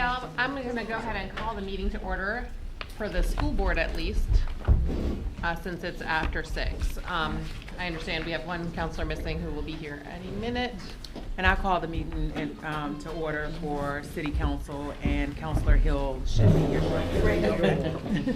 I'm going to go ahead and call the meeting to order for the school board at least, since it's after 6. I understand we have one counselor missing who will be here any minute. And I'll call the meeting to order for City Council, and Councilor Hill should be here shortly.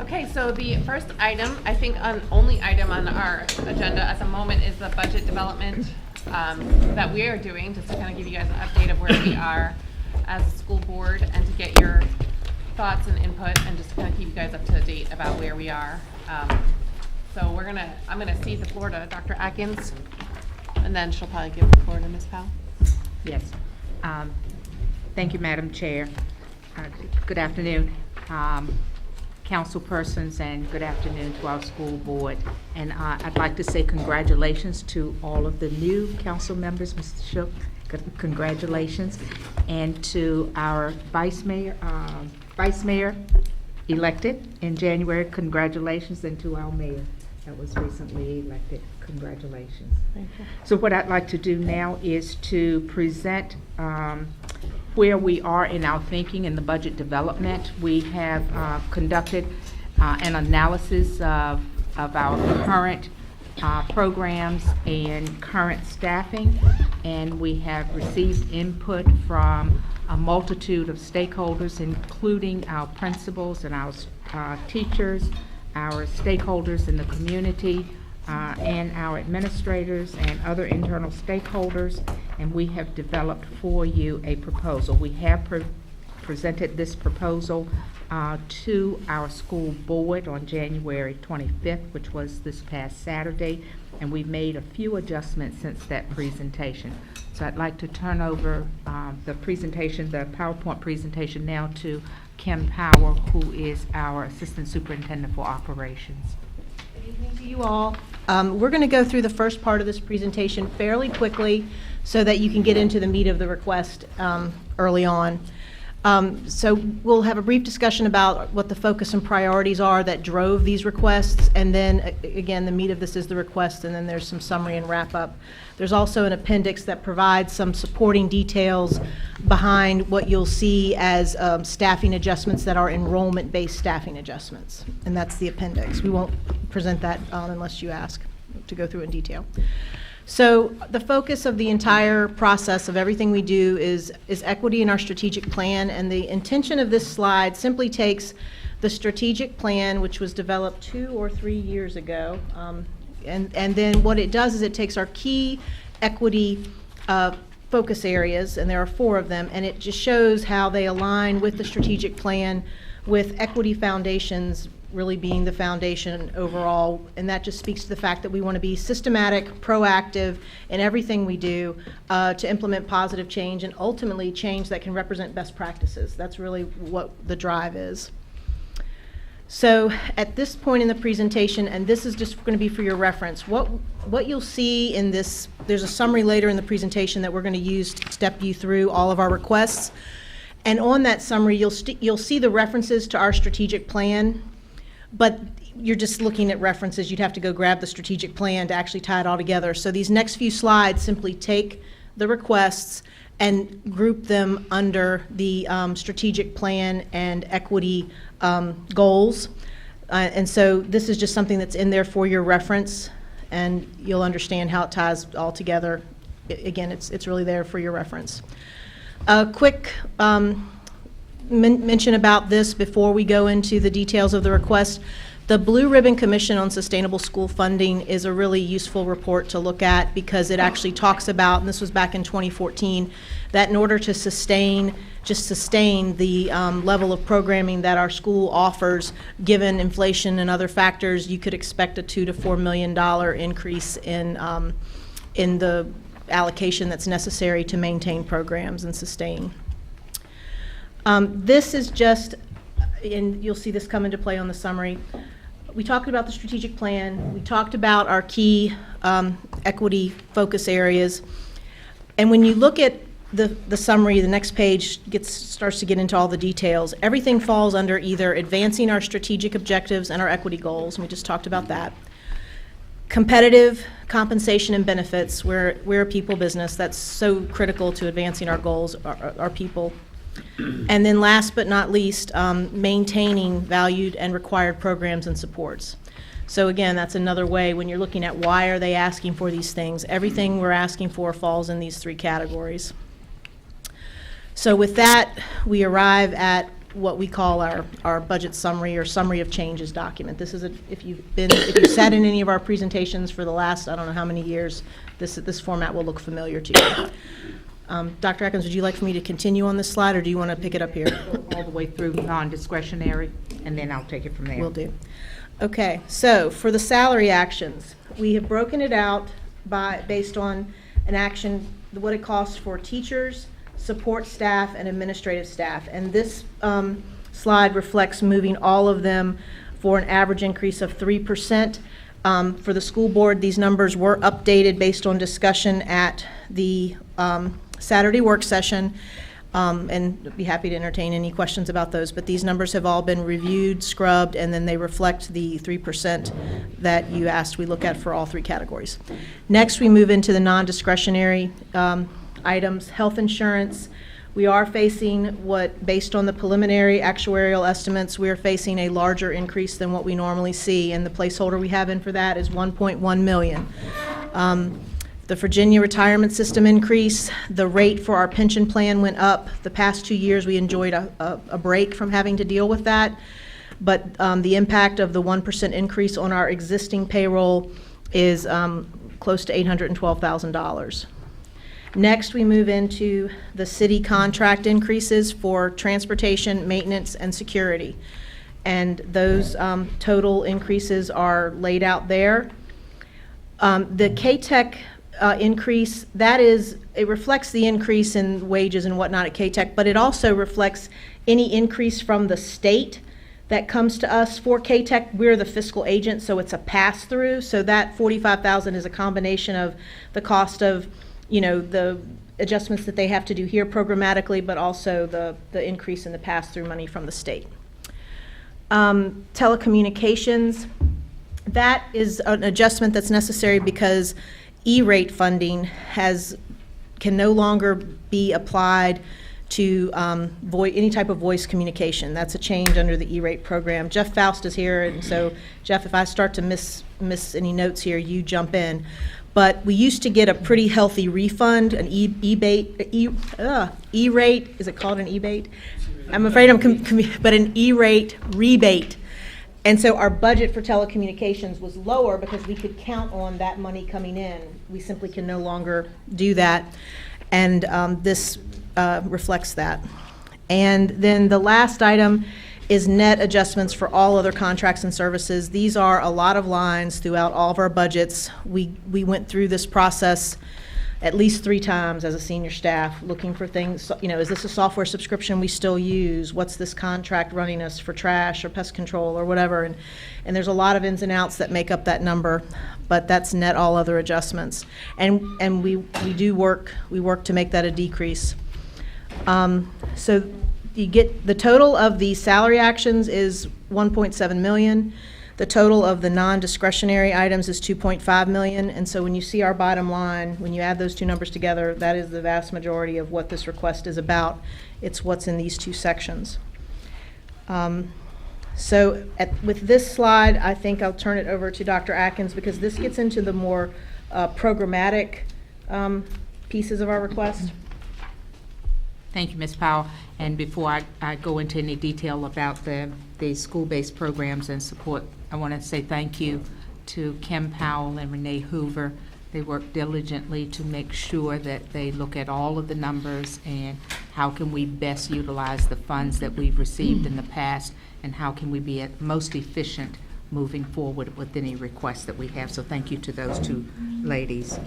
Okay, so the first item, I think only item on our agenda at the moment is the budget development that we are doing, just to kind of give you guys an update of where we are as a school board and to get your thoughts and input and just to kind of keep you guys up to date about where we are. So I'm gonna cede the floor to Dr. Atkins, and then she'll probably give the floor to Ms. Powell. Yes. Thank you, Madam Chair. Good afternoon, council persons, and good afternoon to our school board. And I'd like to say congratulations to all of the new council members, Mr. Shook, congratulations, and to our vice mayor elected in January, congratulations, and to our mayor that was recently elected, congratulations. Thank you. So what I'd like to do now is to present where we are in our thinking in the budget development. We have conducted an analysis of our current programs and current staffing, and we have received input from a multitude of stakeholders, including our principals and our teachers, our stakeholders in the community, and our administrators and other internal stakeholders, and we have developed for you a proposal. We have presented this proposal to our school board on January 25th, which was this past Saturday, and we've made a few adjustments since that presentation. So I'd like to turn over the PowerPoint presentation now to Kim Power, who is our Assistant Superintendent for Operations. Good evening to you all. We're going to go through the first part of this presentation fairly quickly so that you can get into the meat of the request early on. So we'll have a brief discussion about what the focus and priorities are that drove these requests, and then again the meat of this is the request, and then there's some summary and wrap up. There's also an appendix that provides some supporting details behind what you'll see as staffing adjustments that are enrollment-based staffing adjustments, and that's the appendix. We won't present that unless you ask to go through it in detail. So the focus of the entire process of everything we do is equity in our strategic plan, and the intention of this slide simply takes the strategic plan, which was developed 2 or 3 years ago, and then what it does is it takes our key equity focus areas, and there are 4 of them, and it just shows how they align with the strategic plan, with equity foundations really being the foundation overall, and that just speaks to the fact that we want to be systematic, proactive in everything we do to implement positive change and ultimately change that can represent best practices. That's really what the drive is. So at this point in the presentation, and this is just going to be for your reference, what you'll see in this, there's a summary later in the presentation that we're going to use to step you through all of our requests, and on that summary you'll see the references to our strategic plan. But you're just looking at references. You'd have to go grab the strategic plan to actually tie it all together. So these next few slides simply take the requests and group them under the strategic plan and equity goals. And so this is just something that's in there for your reference, and you'll understand how it ties all together. Again, it's really there for your reference. A quick mention about this before we go into the details of the request. The Blue Ribbon Commission on Sustainable School Funding is a really useful report to look at because it actually talks about, and this was back in 2014, that in order to sustain the level of programming that our school offers, given inflation and other factors, you could expect a $2 to $4 million increase in the allocation that's necessary to maintain programs and sustain. This is just, and you'll see this come into play on the summary. We talked about the strategic plan. We talked about our key equity focus areas. And when you look at the summary, the next page starts to get into all the details. Everything falls under either advancing our strategic objectives and our equity goals, and we just talked about that. Competitive compensation and benefits. We're a people business. That's so critical to advancing our goals, our people. And then last but not least, maintaining valued and required programs and supports. So again, that's another way when you're looking at why are they asking for these things. Everything we're asking for falls in these three categories. So with that, we arrive at what we call our budget summary or summary of changes document. This is if you've sat in any of our presentations for the last, I don't know how many years, this format will look familiar to you. Dr. Atkins, would you like for me to continue on this slide, or do you want to pick it up here? All the way through non-discretionary, and then I'll take it from there. Will do. Okay, so for the salary actions, we have broken it out based on an action, what it costs for teachers, support staff, and administrative staff. And this slide reflects moving all of them for an average increase of 3%. For the school board, these numbers were updated based on discussion at the Saturday work session, and I'd be happy to entertain any questions about those. But these numbers have all been reviewed, scrubbed, and then they reflect the 3% that you asked we look at for all three categories. Next, we move into the non-discretionary items. Health insurance, we are facing based on the preliminary actuarial estimates, we are facing a larger increase than what we normally see, and the placeholder we have in for that is $1.1 million. The Virginia retirement system increase, the rate for our pension plan went up. The past 2 years, we enjoyed a break from having to deal with that, but the impact of the 1% increase on our existing payroll is close to $812,000. Next, we move into the city contract increases for transportation, maintenance, and security. And those total increases are laid out there. The K-Tech increase, it reflects the increase in wages and whatnot at K-Tech, but it also reflects any increase from the state that comes to us for K-Tech. We're the fiscal agent, so it's a pass-through. So that $45,000 is a combination of the cost of the adjustments that they have to do here programmatically, but also the increase in the pass-through money from the state. Telecommunications, that is an adjustment that's necessary because E-rate funding can no longer be applied to any type of voice communication. That's a change under the E-rate program. Jeff Faust is here, and so Jeff, if I start to miss any notes here, you jump in. But we used to get a pretty healthy refund, an E-rate, is it called an E-rate? I'm afraid but an E-rate rebate. And so our budget for telecommunications was lower because we could count on that money coming in. We simply can no longer do that, and this reflects that. And then the last item is net adjustments for all other contracts and services. These are a lot of lines throughout all of our budgets. We went through this process at least 3 times as a senior staff, looking for things, is this a software subscription we still use? What's this contract running us for trash or pest control or whatever? And there's a lot of ins and outs that make up that number, but that's net all other adjustments. And we work to make that a decrease. So you get the total of the salary actions is $1.7 million. The total of the non-discretionary items is $2.5 million, and so when you see our bottom line, when you add those two numbers together, that is the vast majority of what this request is about. It's what's in these two sections. With this slide, I think I'll turn it over to Dr. Atkins because this gets into the more programmatic pieces of our request. Thank you, Ms. Powell. And before I go into any detail about the school-based programs and support, I want to say thank you to Kim Powell and Renee Hoover. They work diligently to make sure that they look at all of the numbers and how can we best utilize the funds that we've received in the past and how can we be most efficient moving forward with any requests that we have. So thank you to those two ladies.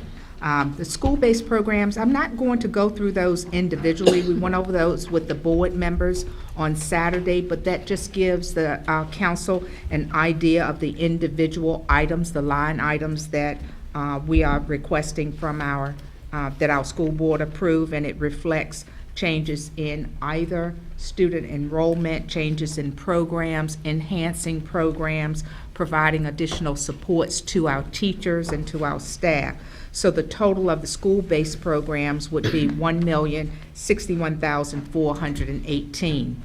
The school-based programs, I'm not going to go through those individually. We went over those with the board members on Saturday, but that just gives the council an idea of the individual items, the line items that we are requesting from that our school board approve, and it reflects changes in either student enrollment, changes in programs, enhancing programs, providing additional supports to our teachers and to our staff. So the total of the school-based programs would be $1,061,418.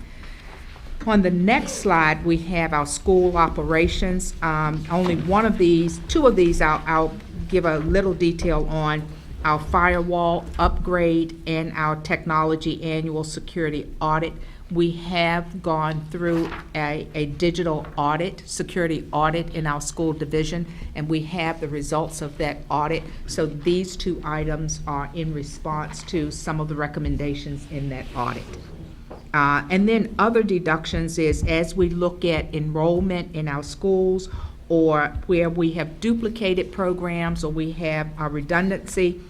On the next slide, we have our school operations. Two of these I'll give a little detail on: our firewall upgrade and our technology annual security audit. We have gone through a digital audit, security audit in our school division, and we have the results of that audit. So these two items are in response to some of the recommendations in that audit. And then other deductions is as we look at enrollment in our schools, or where we have duplicated programs, or we have a redundancy,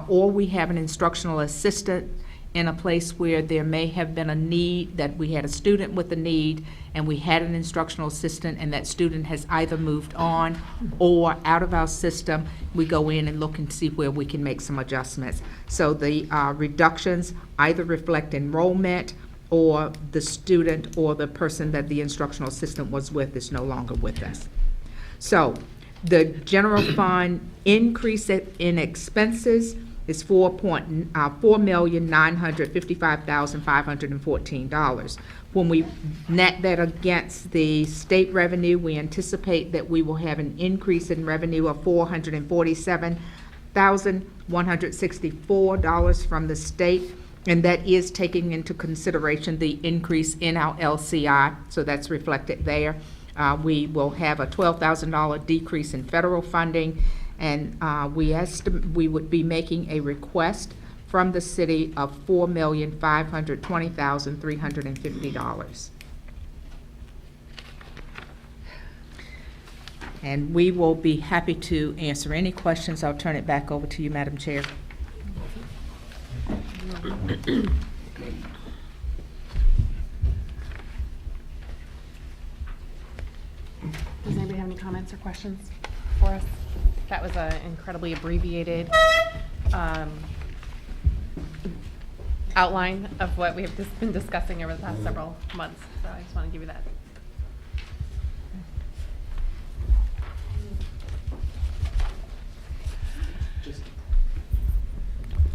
or we have an instructional assistant in a place where there may have been a need, that we had a student with a need and we had an instructional assistant and that student has either moved on or out of our system, we go in and look and see where we can make some adjustments. So the reductions either reflect enrollment, or the student or the person that the instructional assistant was with is no longer with us. So the general fund increase in expenses is $4,955,514. When we net that against the state revenue, we anticipate that we will have an increase in revenue of $447,164 from the state, and that is taking into consideration the increase in our LCI, so that's reflected there. We will have a $12,000 decrease in federal funding, and we would be making a request from the city of $4,520,350. And we will be happy to answer any questions. I'll turn it back over to you, Madam Chair. Does anybody have any comments or questions for us? That was an incredibly abbreviated outline of what we have just been discussing over the past several months. So I just want to give you that.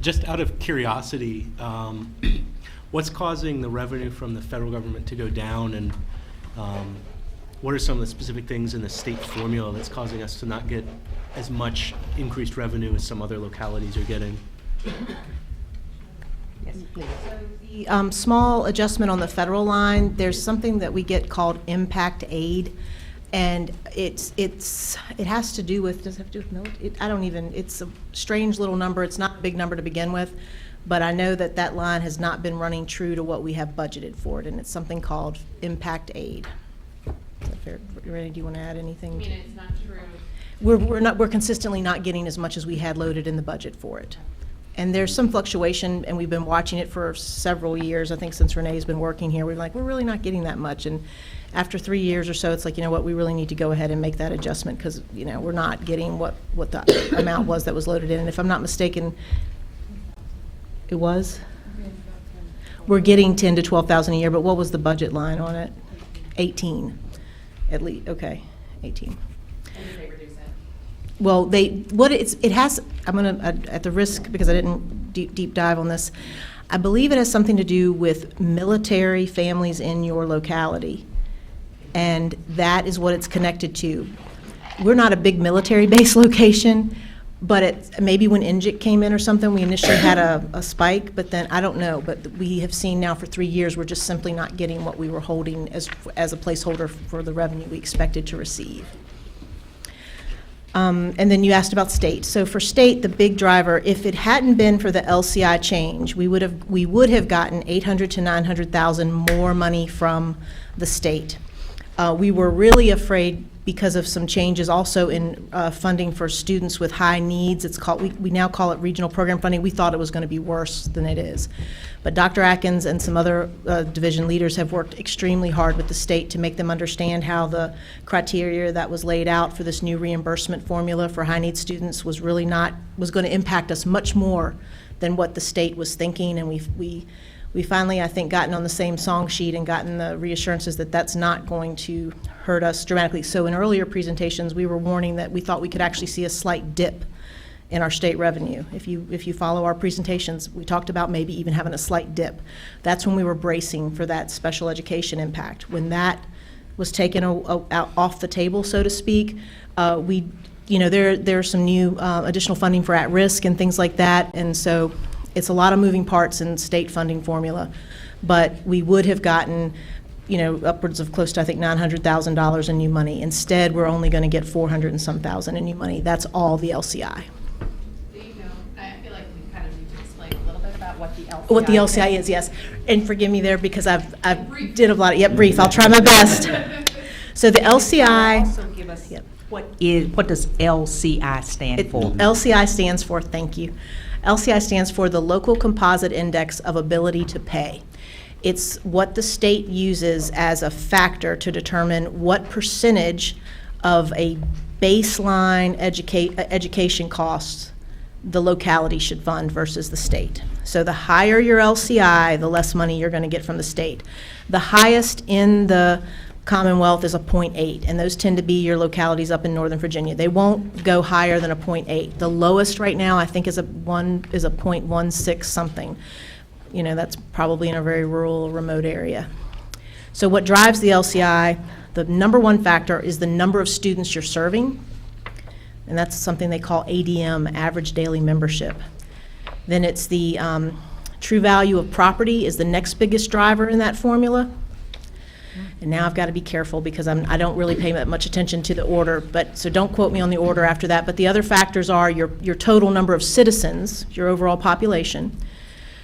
Just out of curiosity, what's causing the revenue from the federal government to go down, and what are some of the specific things in the state formula that's causing us to not get as much increased revenue as some other localities are getting? Yes, please. So the small adjustment on the federal line, there's something that we get called impact aid, and it has to do with, does it have to do with military? It's a strange little number. It's not a big number to begin with, but I know that that line has not been running true to what we have budgeted for it, and it's something called impact aid. Is that fair? Renee, do you want to add anything? I mean, it's not true. We're consistently not getting as much as we had loaded in the budget for it. And there's some fluctuation, and we've been watching it for several years. I think since Renee's been working here, we're really not getting that much. And after 3 years or so, it's like, you know what, we really need to go ahead and make that adjustment, because, you know, we're not getting what the amount was that was loaded in. And if I'm not mistaken, it was? We're getting 10 to 12,000 a year, but what was the budget line on it? 18, at least. Okay, 18. Well, I'm going to, at the risk, because I didn't deep dive on this, I believe it has something to do with military families in your locality, and that is what it's connected to. We're not a big military-based location, but maybe when NGIC came in or something, we initially had a spike, but then, I don't know, but we have seen now for 3 years, we're just simply not getting what we were holding as a placeholder for the revenue we expected to receive. And then you asked about state. So for state, the big driver, if it hadn't been for the LCI change, we would have gotten 800 to 900,000 more money from the state. We were really afraid, because of some changes also in funding for students with high needs. It's called, we now call it regional program funding. We thought it was going to be worse than it is. But Dr. Atkins and some other division leaders have worked extremely hard with the state to make them understand how the criteria that was laid out for this new reimbursement formula for high needs students was really was going to impact us much more than what the state was thinking. And we We finally, I think, gotten on the same song sheet and gotten the reassurances that that's not going to hurt us dramatically. So in earlier presentations, we were warning that we thought we could actually see a slight dip in our state revenue. If you follow our presentations, we talked about maybe even having a slight dip. That's when we were bracing for that special education impact. When that was taken out off the table, so to speak, there's some new additional funding for at-risk and things like that, and so it's a lot of moving parts in state funding formula. But we would have gotten, upwards of close to, I think, $900,000 in new money. Instead, we're only going to get 400 and some thousand in new money. That's all the LCI. Do you know, I feel like we kind of need to explain a little bit about what the LCI What the LCI is, yes. And forgive me there because I've did a lot of, brief. I'll try my best. So the LCI. Also give us, what does LCI stand for? LCI stands for, thank you. LCI stands for the Local Composite Index of Ability to Pay. It's what the state uses as a factor to determine what percentage of a baseline education costs the locality should fund versus the state. So the higher your LCI, the less money you're going to get from the state. The highest in the Commonwealth is a 0.8, and those tend to be your localities up in Northern Virginia. They won't go higher than a 0.8. The lowest right now, I think, is a 0.16 something. That's probably in a very rural, remote area. So what drives the LCI, the number one factor is the number of students you're serving, and that's something they call ADM, average daily membership. Then it's the true value of property is the next biggest driver in that formula. And now I've got to be careful because I don't really pay that much attention to the order, so don't quote me on the order after that. But the other factors are your total number of citizens, your overall population,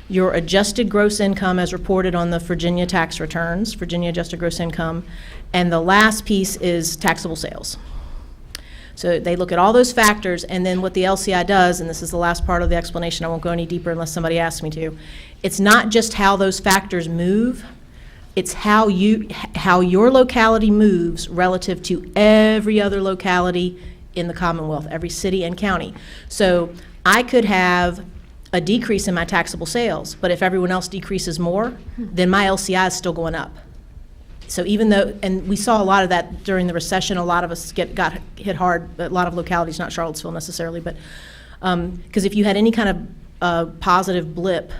your adjusted gross income as reported on the Virginia tax returns, Virginia adjusted gross income, and the last piece is taxable sales. So they look at all those factors, and then what the LCI does, and this is the last part of the explanation, I won't go any deeper unless somebody asks me to, it's not just how those factors move, it's how your locality moves relative to every other locality in the Commonwealth, every city and county. So I could have a decrease in my taxable sales, but if everyone else decreases more, then my LCI is still going up. So even though, and we saw a lot of that during the recession, a lot of us got hit hard, a lot of localities, not Charlottesville necessarily, but because if you had any kind of positive blip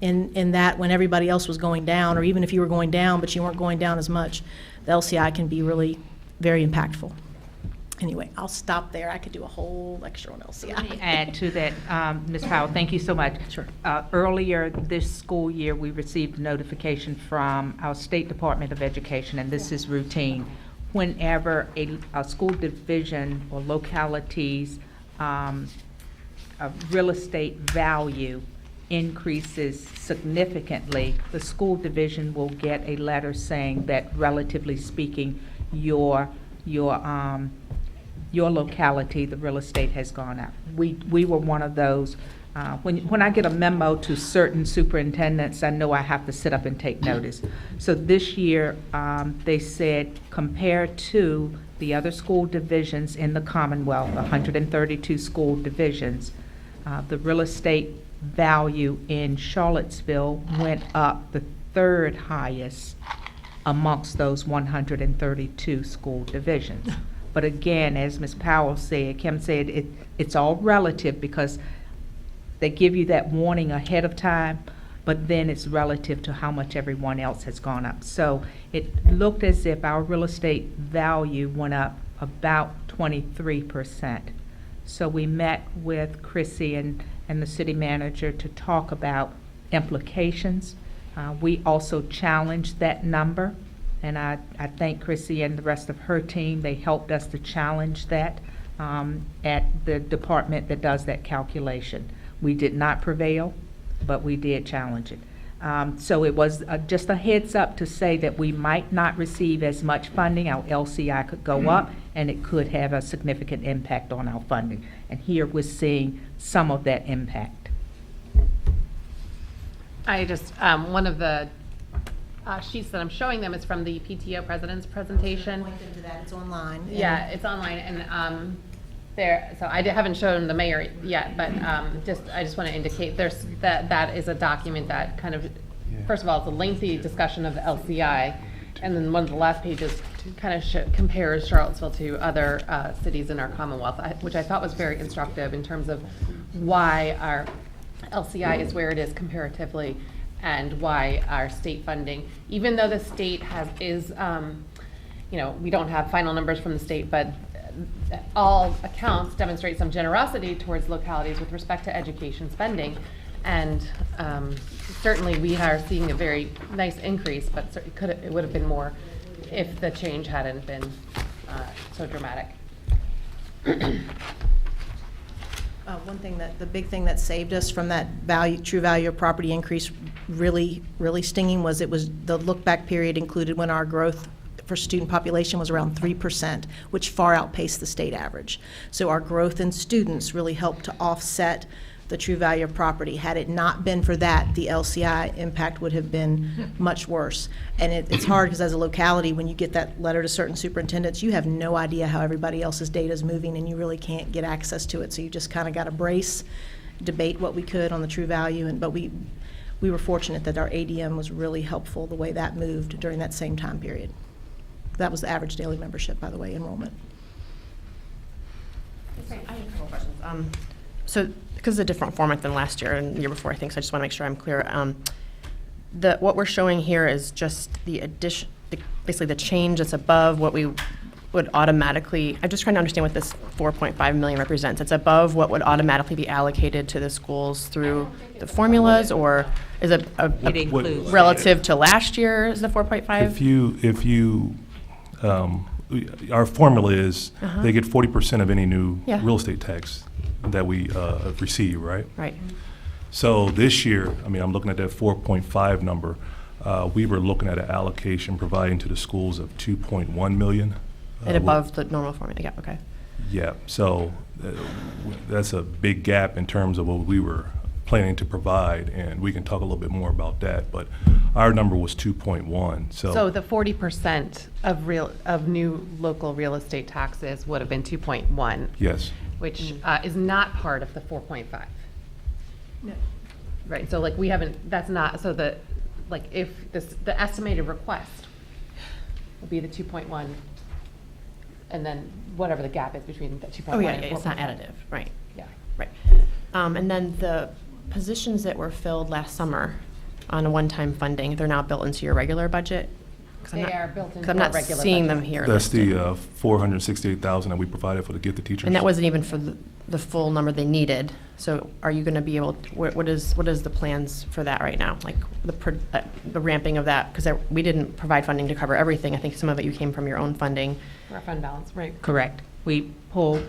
in that when everybody else was going down, or even if you were going down but you weren't going down as much, the LCI can be really very impactful. Anyway, I'll stop there. I could do a whole lecture on LCI. Let me add to that, Ms. Powell, thank you so much. Sure. Earlier this school year, we received a notification from our State Department of Education, and this is routine. Whenever a school division or localities real estate value increases significantly, the school division will get a letter saying that, relatively speaking, your locality, the real estate has gone up. We were one of those. When I get a memo to certain superintendents, I know I have to sit up and take notice. So this year, they said, compared to the other school divisions in the Commonwealth, 132 school divisions, the real estate value in Charlottesville went up the third highest amongst those 132 school divisions. But again, as Ms. Powell said, Kim said, it's all relative because they give you that warning ahead of time, but then it's relative to how much everyone else has gone up. So it looked as if our real estate value went up about 23%. So we met with Chrissy and the city manager to talk about implications. We also challenged that number, and I thank Chrissy and the rest of her team. They helped us to challenge that at the department that does that calculation. We did not prevail, but we did challenge it. So it was just a heads up to say that we might not receive as much funding. Our LCI could go up, and it could have a significant impact on our funding. And here we're seeing some of that impact. I just, one of the sheets that I'm showing them is from the PTO president's presentation. Link into that. It's online. Yeah, it's online, and there. So I haven't shown the mayor yet, but I just want to indicate that is a document that kind of first of all, it's a lengthy discussion of the LCI, and then one of the last pages kind of compares Charlottesville to other cities in our Commonwealth, which I thought was very instructive in terms of why our LCI is where it is comparatively, and why our state funding, even though the state we don't have final numbers from the state, but all accounts demonstrate some generosity towards localities with respect to education spending. And certainly we are seeing a very nice increase, but it would have been more if the change hadn't been so dramatic. One thing the big thing that saved us from that true value of property increase really stinging was the look-back period included when our growth for student population was around 3%, which far outpaced the state average. So our growth in students really helped to offset the true value of property. Had it not been for that, the LCI impact would have been much worse. And it's hard because as a locality, when you get that letter to certain superintendents, you have no idea how everybody else's data is moving, and you really can't get access to it. So you just kind of got to brace, debate what we could on the true value. But we were fortunate that our ADM was really helpful the way that moved during that same time period. That was the average daily membership, by the way, enrollment. I have a couple questions. So, because it's a different format than last year and the year before, I think, so I just want to make sure I'm clear. What we're showing here is just the addition, basically the change that's above what we would automatically, I'm just trying to understand what this 4.5 million represents. It's above what would automatically be allocated to the schools through the formulas, or is it It includes. relative to last year is the 4.5? If you, our formula is they get 40% of any new Yeah. real estate tax that we receive, right? Right. So this year, I mean, I'm looking at that 4.5 number. We were looking at an allocation providing to the schools of 2.1 million. And above the normal formula, yeah, okay. Yeah, so that's a big gap in terms of what we were planning to provide, and we can talk a little bit more about that, but our number was 2.1, So the 40% of new local real estate taxes would have been 2.1, yes. which is not part of the 4.5. No. Right, so like we haven't, that's not, so if the estimated request will be the 2.1, and then whatever the gap is between the 2.1 Oh, yeah, and 4.5. it's not additive, right, Yeah. right. And then the positions that were filled last summer on a one-time funding, they're now built into your regular budget? 'Cause I'm They not- are built into 'cause I'm our not regular seeing budget. them here. That's listed. the 468,000 that we provided for the gifted teachers. And that wasn't even for the full number they needed. So are you going to be able, what is the plans for that right now? Like the ramping of that? Because we didn't provide funding to cover everything. I think some of it you came from your own funding. Our fund balance, right. Correct. We pulled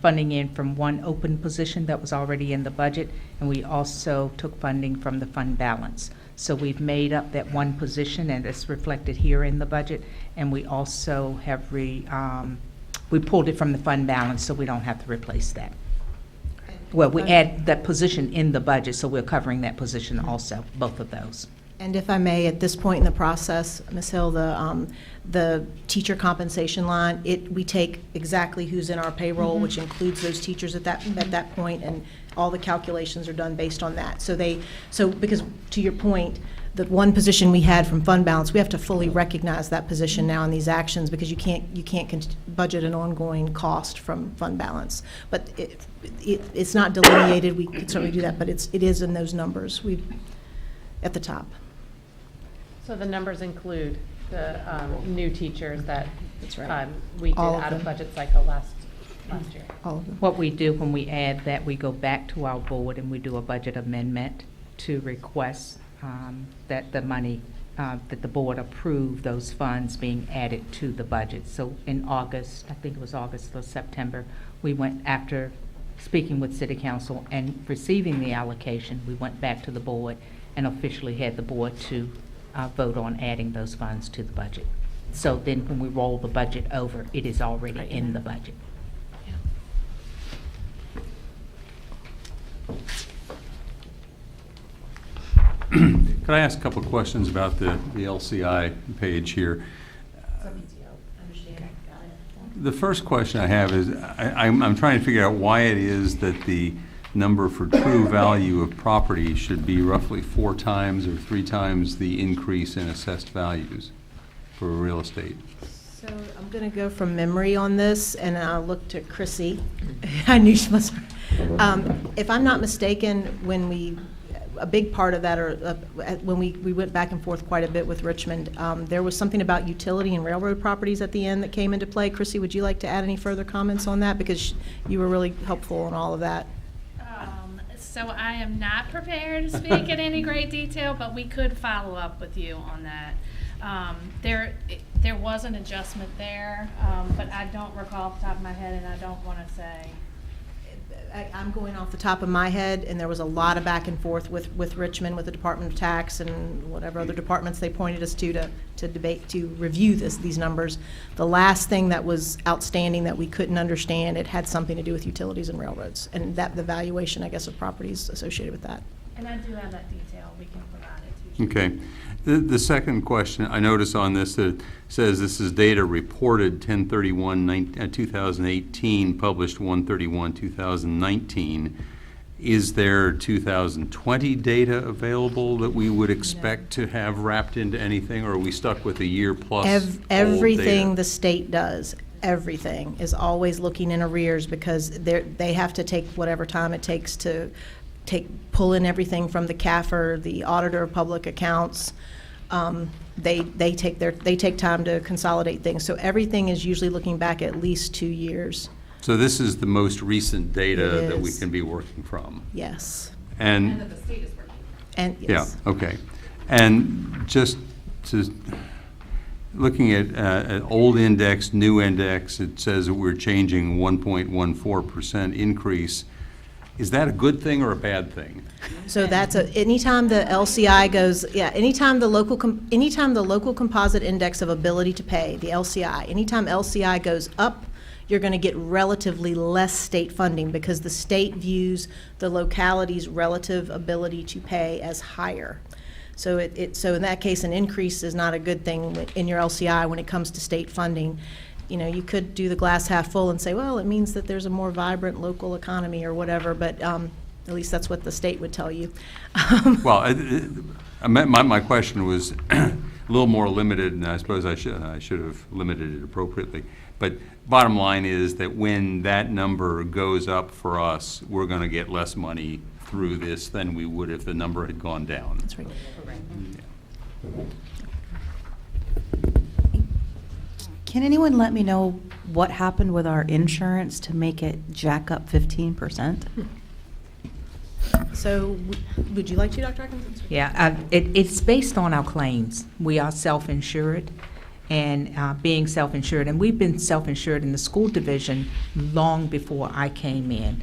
funding in from one open position that was already in the budget, and we also took funding from the fund balance. So we've made up that one position, and it's reflected here in the budget, and we also have we pulled it from the fund balance, so we don't have to replace that. Well, we add that position in the budget, so we're covering that position also, both of those. And if I may, at this point in the process, Ms. Hill, the teacher compensation line, we take exactly who's in our payroll, which includes those teachers at that point, and all the calculations are done based on that. So because to your point, the one position we had from fund balance, we have to fully recognize that position now in these actions, because you can't budget an ongoing cost from fund balance. But it's not delineated. We could certainly do that, but it is in those numbers. At the top. So the numbers include the new teachers that That's right. We did All of out of them. budget cycle last year. All of them. What we do when we add that, we go back to our board and we do a budget amendment to request that the money, that the board approve those funds being added to the budget. So in August, I think it was August or September, we went after speaking with City Council and receiving the allocation, we went back to the board and officially had the board to vote on adding those funds to the budget. So then when we roll the budget over, it is already in the budget. Could I ask a couple of questions about the LCI page here? The first question I have is, I'm trying to figure out why it is that the number for true value of property should be roughly 4 times or 3 times the increase in assessed values for real estate. So I'm going to go from memory on this, and I'll look to Chrissy. I knew she must. If I'm not mistaken, a big part of that, or when we went back and forth quite a bit with Richmond, there was something about utility and railroad properties at the end that came into play. Chrissy, would you like to add any further comments on that? Because you were really helpful on all of that. So I am not prepared to speak in any great detail, but we could follow up with you on that. There was an adjustment there, but I don't recall off the top of my head, and I don't want to say. I'm going off the top of my head, and there was a lot of back and forth with Richmond, with the Department of Tax and whatever other departments they pointed us to debate, to review these numbers. The last thing that was outstanding that we couldn't understand, it had something to do with utilities and railroads, and that the valuation, I guess, of properties associated with that. And I do have that detail. We can provide it to you. Okay. The second question, I notice on this that it says this is data reported 10/31/2018, published 1/31/2019. Is there 2020 data available that we would expect to have wrapped into anything, or are we stuck with a year plus old Everything data? the state does, everything is always looking in arrears, because they have to take whatever time it takes to pull in everything from the CAFR, the Auditor of Public Accounts. They take time to consolidate things. So everything is usually looking back at least 2 years. So this is the most recent data It that we is. can be working from. Yes. And that the state is working. And yeah, yes. okay. And just to, looking at old index, new index, it says that we're changing 1.14% increase. Is that a good thing or a bad thing? So that's anytime the LCI goes, anytime the local composite index of ability to pay, the LCI, anytime LCI goes up, you're going to get relatively less state funding, because the state views the locality's relative ability to pay as higher. So so in that case, an increase is not a good thing in your LCI when it comes to state funding. You know, you could do the glass half full and say, well, it means that there's a more vibrant local economy or whatever, but at least that's what the state would tell you. Well, my question was a little more limited, and I suppose I should have limited it appropriately. But bottom line is that when that number goes up for us, we're going to get less money through this than we would if the number had gone down. That's right. Can anyone let me know what happened with our insurance to make it jack up 15%? So would you like to, Dr. Atkins? Yeah, it's based on our claims. We are self-insured, and being self-insured, and we've been self-insured in the school division long before I came in.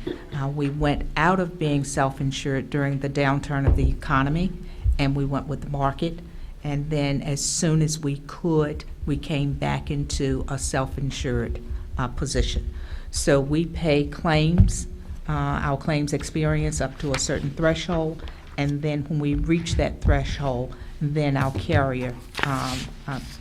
We went out of being self-insured during the downturn of the economy, and we went with the market. And then as soon as we could, we came back into a self-insured position. So we pay claims, our claims experience up to a certain threshold, and then when we reach that threshold, then our carrier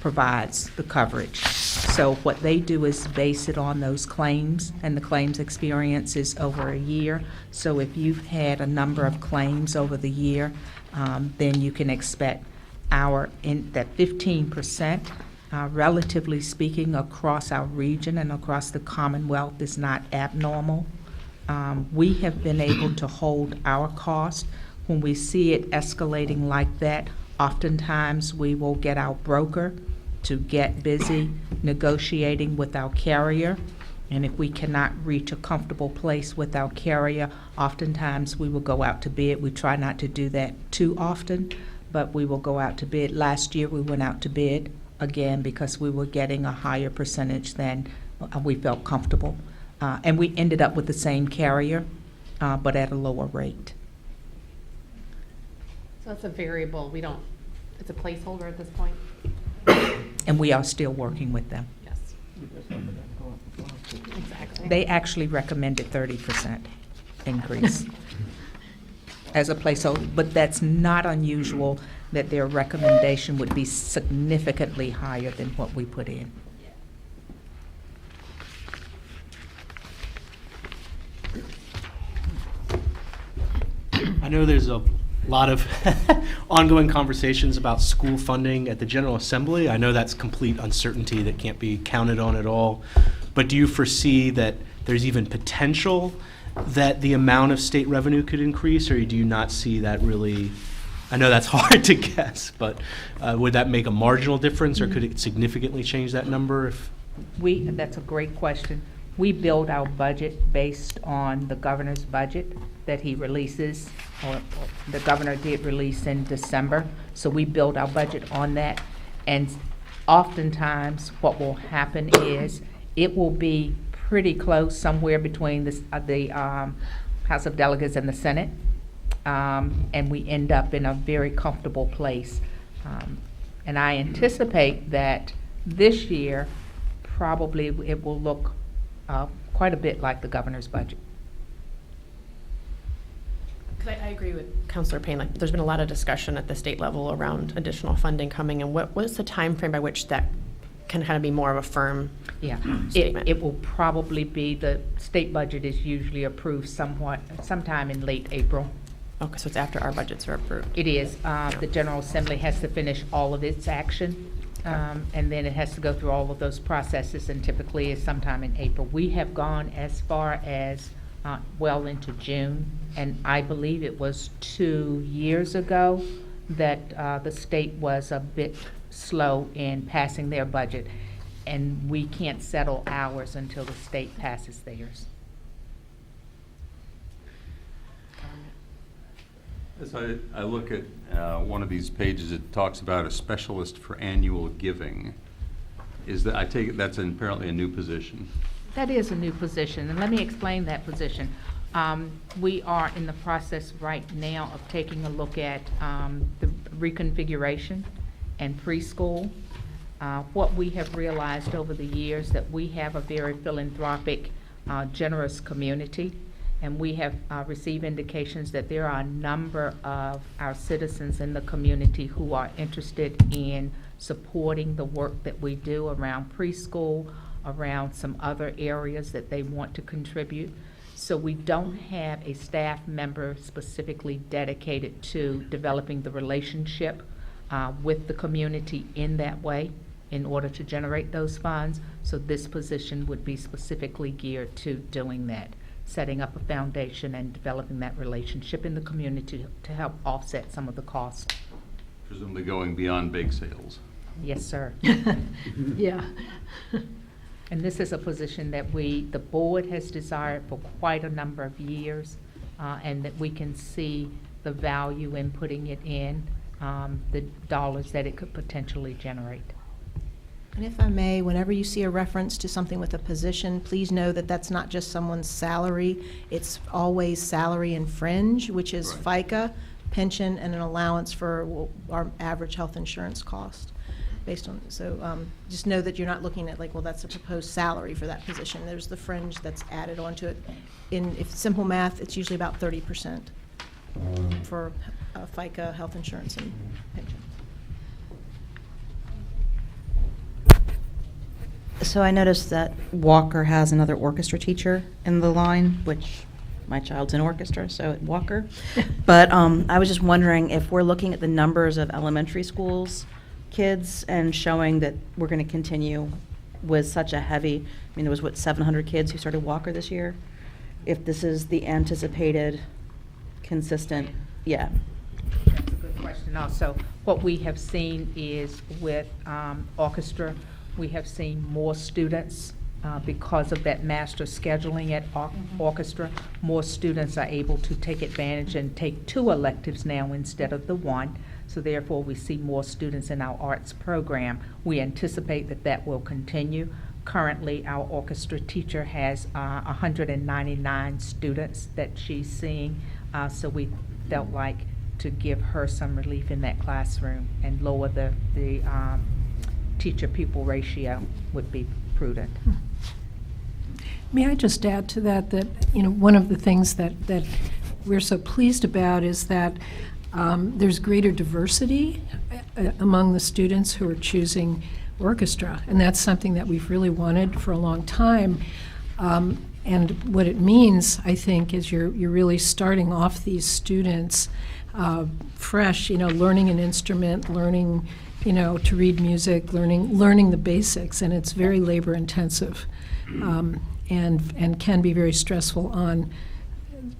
provides the coverage. So what they do is base it on those claims, and the claims experience is over a year. So if you've had a number of claims over the year, then you can expect that 15%, relatively speaking, across our region and across the Commonwealth is not abnormal. We have been able to hold our cost. When we see it escalating like that, oftentimes we will get our broker to get busy negotiating with our carrier. And if we cannot reach a comfortable place with our carrier, oftentimes we will go out to bid. We try not to do that too often, but we will go out to bid. Last year we went out to bid again because we were getting a higher percentage than we felt comfortable. And we ended up with the same carrier, but at a lower rate. So it's a variable. It's a placeholder at this point? And we are still working with them. Yes. Exactly. They actually recommended 30% increase as a placeholder, but that's not unusual that their recommendation would be significantly higher than what we put in. I know there's a lot of ongoing conversations about school funding at the General Assembly. I know that's complete uncertainty that can't be counted on at all. But do you foresee that there's even potential that the amount of state revenue could increase, or do you not see that really? I know that's hard to guess, but would that make a marginal difference, or could it significantly change that number? That's a great question. We build our budget based on the governor's budget that he releases, or the governor did release in December. So we build our budget on that. And oftentimes what will happen is it will be pretty close, somewhere between the House of Delegates and the Senate. And we end up in a very comfortable place. And I anticipate that this year, probably it will look quite a bit like the governor's budget. I agree with Councilor Payne. Like, there's been a lot of discussion at the state level around additional funding coming, and what's the time frame by which that can kind of be more of a firm statement? It will probably be, the state budget is usually approved sometime in late April. Okay, so it's after our budgets are approved. It is. The General Assembly has to finish all of its action, and then it has to go through all of those processes, and typically is sometime in April. We have gone as far as well into June, and I believe it was 2 years ago that the state was a bit slow in passing their budget, and we can't settle ours until the state passes theirs. As I look at one of these pages, it talks about a specialist for annual giving. I take it that's apparently a new position? That is a new position, and let me explain that position. We are in the process right now of taking a look at the reconfiguration and preschool. What we have realized over the years that we have a very philanthropic, generous community, and we have received indications that there are a number of our citizens in the community who are interested in supporting the work that we do around preschool, around some other areas that they want to contribute. So we don't have a staff member specifically dedicated to developing the relationship with the community in that way in order to generate those funds. So this position would be specifically geared to doing that, setting up a foundation and developing that relationship in the community to help offset some of the costs. Presumably going beyond bake sales. Yes, sir. Yeah. And this is a position that the board has desired for quite a number of years, and that we can see the value in putting it in, the dollars that it could potentially generate. And if I may, whenever you see a reference to something with a position, please know that that's not just someone's salary. It's always salary and fringe, which is FICA, pension, and an allowance for our average health insurance cost. Based on, so just know that you're not looking at like, well, that's a proposed salary for that position. There's the fringe that's added onto it. If simple math, it's usually about 30% for FICA, health insurance, and pension. So I noticed that Walker has another orchestra teacher in the line, which my child's in orchestra, so at Walker. But I was just wondering if we're looking at the numbers of elementary schools kids and showing that we're going to continue with such a heavy, I mean, there was, 700 kids who started Walker this year? If this is the anticipated, consistent, yeah. That's a good question. Also, what we have seen is with orchestra, we have seen more students because of that master scheduling at orchestra. More students are able to take advantage and take 2 electives now instead of the 1. So therefore, we see more students in our arts program. We anticipate that that will continue. Currently, our orchestra teacher has 199 students that she's seeing. So we felt like to give her some relief in that classroom and lower the teacher-pupil ratio would be prudent. May I just add to that, one of the things that we're so pleased about is that there's greater diversity among the students who are choosing orchestra, and that's something that we've really wanted for a long time. And what it means, I think, is you're really starting off these students fresh, learning an instrument, learning, to read music, learning the basics, and it's very labor intensive, and can be very stressful on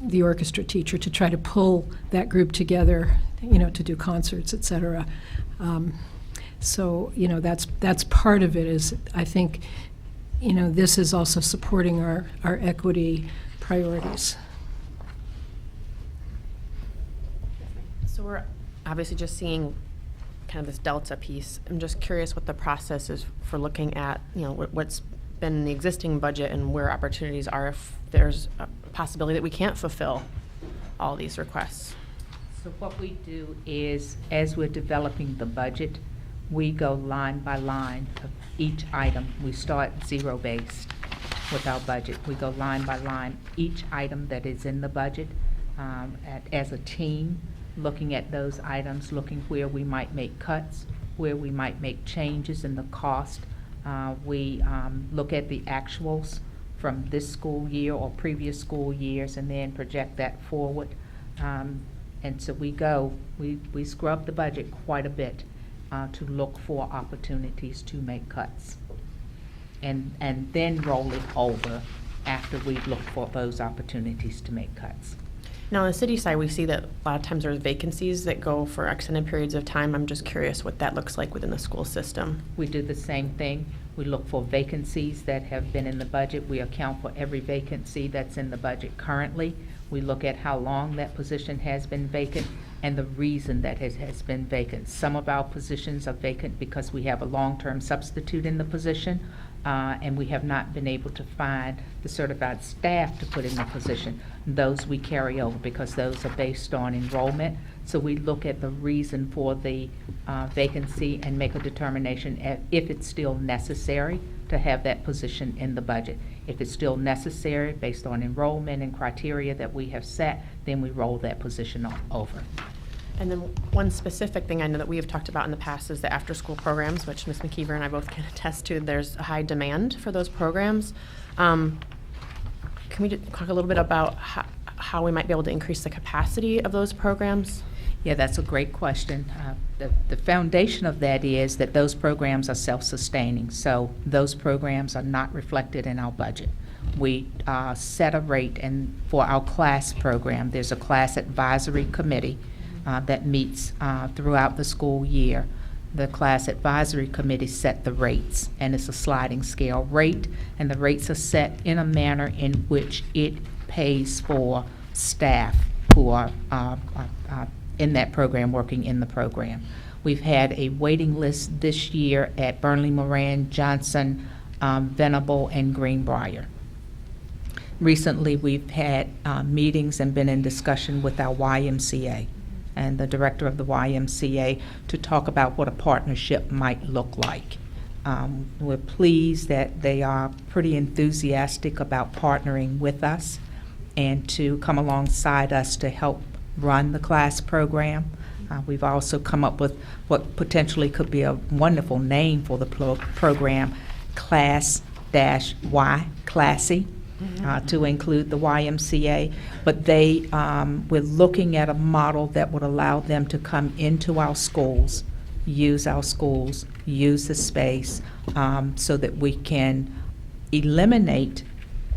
the orchestra teacher to try to pull that group together, to do concerts, et cetera. So, that's part of it is, I think, this is also supporting our equity priorities. So we're obviously just seeing kind of this delta piece. I'm just curious what the process is for looking at, what's been in the existing budget and where opportunities are if there's a possibility that we can't fulfill all these requests. So what we do is, as we're developing the budget, we go line by line of each item. We start zero-based with our budget. We go line by line, each item that is in the budget, as a team, looking at those items, looking where we might make cuts, where we might make changes in the cost. We look at the actuals from this school year or previous school years and then project that forward. And so we scrub the budget quite a bit to look for opportunities to make cuts. And then roll it over after we've looked for those opportunities to make cuts. Now, on the city side, we see that a lot of times there's vacancies that go for extended periods of time. I'm just curious what that looks like within the school system. We do the same thing. We look for vacancies that have been in the budget. We account for every vacancy that's in the budget currently. We look at how long that position has been vacant and the reason that it has been vacant. Some of our positions are vacant because we have a long-term substitute in the position, and we have not been able to find the certified staff to put in the position. Those we carry over because those are based on enrollment. So we look at the reason for the vacancy and make a determination if it's still necessary to have that position in the budget. If it's still necessary based on enrollment and criteria that we have set, then we roll that position over. And then one specific thing I know that we have talked about in the past is the after-school programs, which Ms. McKeever and I both can attest to. There's a high demand for those programs. Can we talk a little bit about how we might be able to increase the capacity of those programs? Yeah, that's a great question. The foundation of that is that those programs are self-sustaining, so those programs are not reflected in our budget. We set a rate, and for our class program, there's a class advisory committee that meets throughout the school year. The class advisory committee set the rates, and it's a sliding scale rate, and the rates are set in a manner in which it pays for staff who are in that program, working in the program. We've had a waiting list this year at Burnley, Moran, Johnson, Venable, and Greenbrier. Recently, we've had meetings and been in discussion with our YMCA and the director of the YMCA to talk about what a partnership might look like. We're pleased that they are pretty enthusiastic about partnering with us and to come alongside us to help run the class program. We've also come up with what potentially could be a wonderful name for the program, Class-Y, Classy, to include the YMCA. But we're looking at a model that would allow them to come into our schools, use the space, so that we can eliminate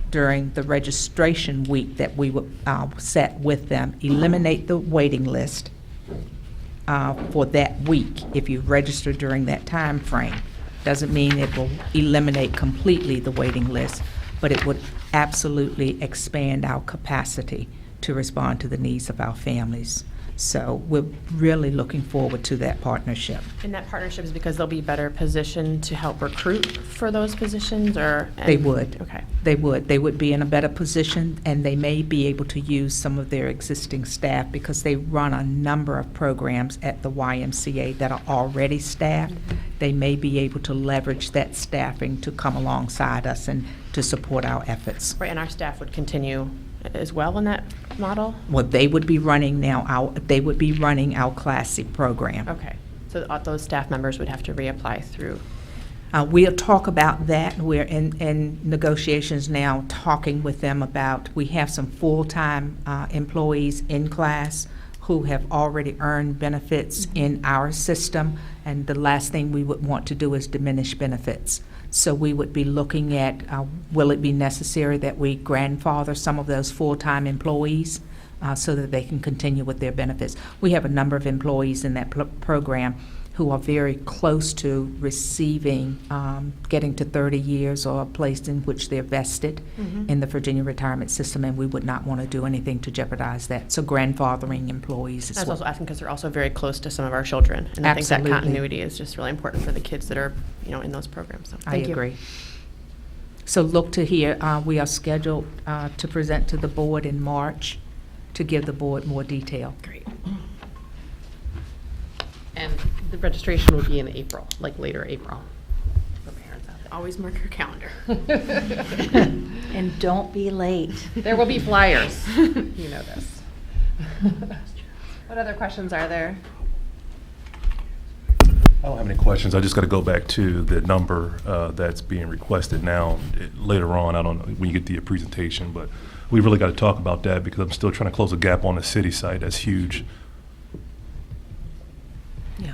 during the registration week that we would set with them, eliminate the waiting list for that week if you register during that time frame. Doesn't mean it will eliminate completely the waiting list, but it would absolutely expand our capacity to respond to the needs of our families. So we're really looking forward to that partnership. And that partnership is because they'll be better positioned to help recruit for those positions, or? They would. Okay. They would. They would be in a better position, and they may be able to use some of their existing staff because they run a number of programs at the YMCA that are already staffed. They may be able to leverage that staffing to come alongside us and to support our efforts. Right, and our staff would continue as well in that model? Well, they would be running our Classy program. Okay, so those staff members would have to reapply through? We'll talk about that. We're in negotiations now, talking with them about, we have some full-time employees in class who have already earned benefits in our system, and the last thing we would want to do is diminish benefits. So we would be looking at, will it be necessary that we grandfather some of those full-time employees so that they can continue with their benefits? We have a number of employees in that program who are very close to receiving, getting to 30 years or a place in which they're vested in the Virginia retirement system, and we would not want to do anything to jeopardize that. So grandfathering employees is I was what. also asking because they're also very close to some of our children. And I think Absolutely. that continuity is just really important for the kids that are, in those programs. So I thank you. agree. So look to hear, we are scheduled to present to the board in March to give the board more detail. Great. And the registration would be in April, like later April, for parents out there. Always mark your calendar. And don't be late. There will be flyers. You know this. What other questions are there? I don't have any questions. I just got to go back to the number that's being requested now. Later on, I don't know when you get to your presentation, but we really got to talk about that because I'm still trying to close a gap on the city side. That's huge. Yeah.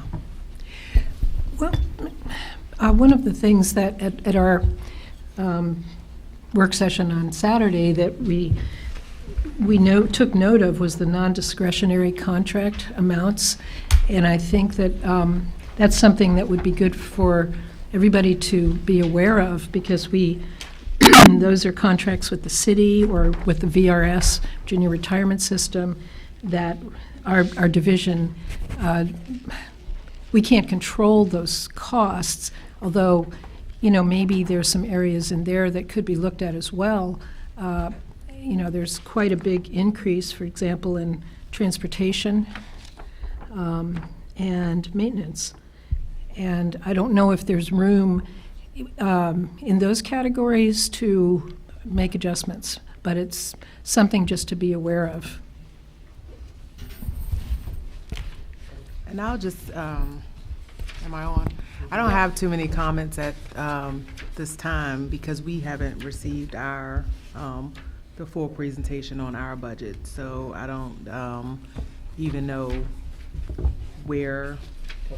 Well, one of the things that at our work session on Saturday that we took note of was the non-discretionary contract amounts. And I think that that's something that would be good for everybody to be aware of, because those are contracts with the city or with the VRS, Virginia Retirement System, that our division, we can't control those costs, although, maybe there's some areas in there that could be looked at as well. There's quite a big increase, for example, in transportation and maintenance. And I don't know if there's room in those categories to make adjustments, but it's something just to be aware of. And I'll just, am I on? I don't have too many comments at this time because we haven't received our, the full presentation on our budget. So I don't even know where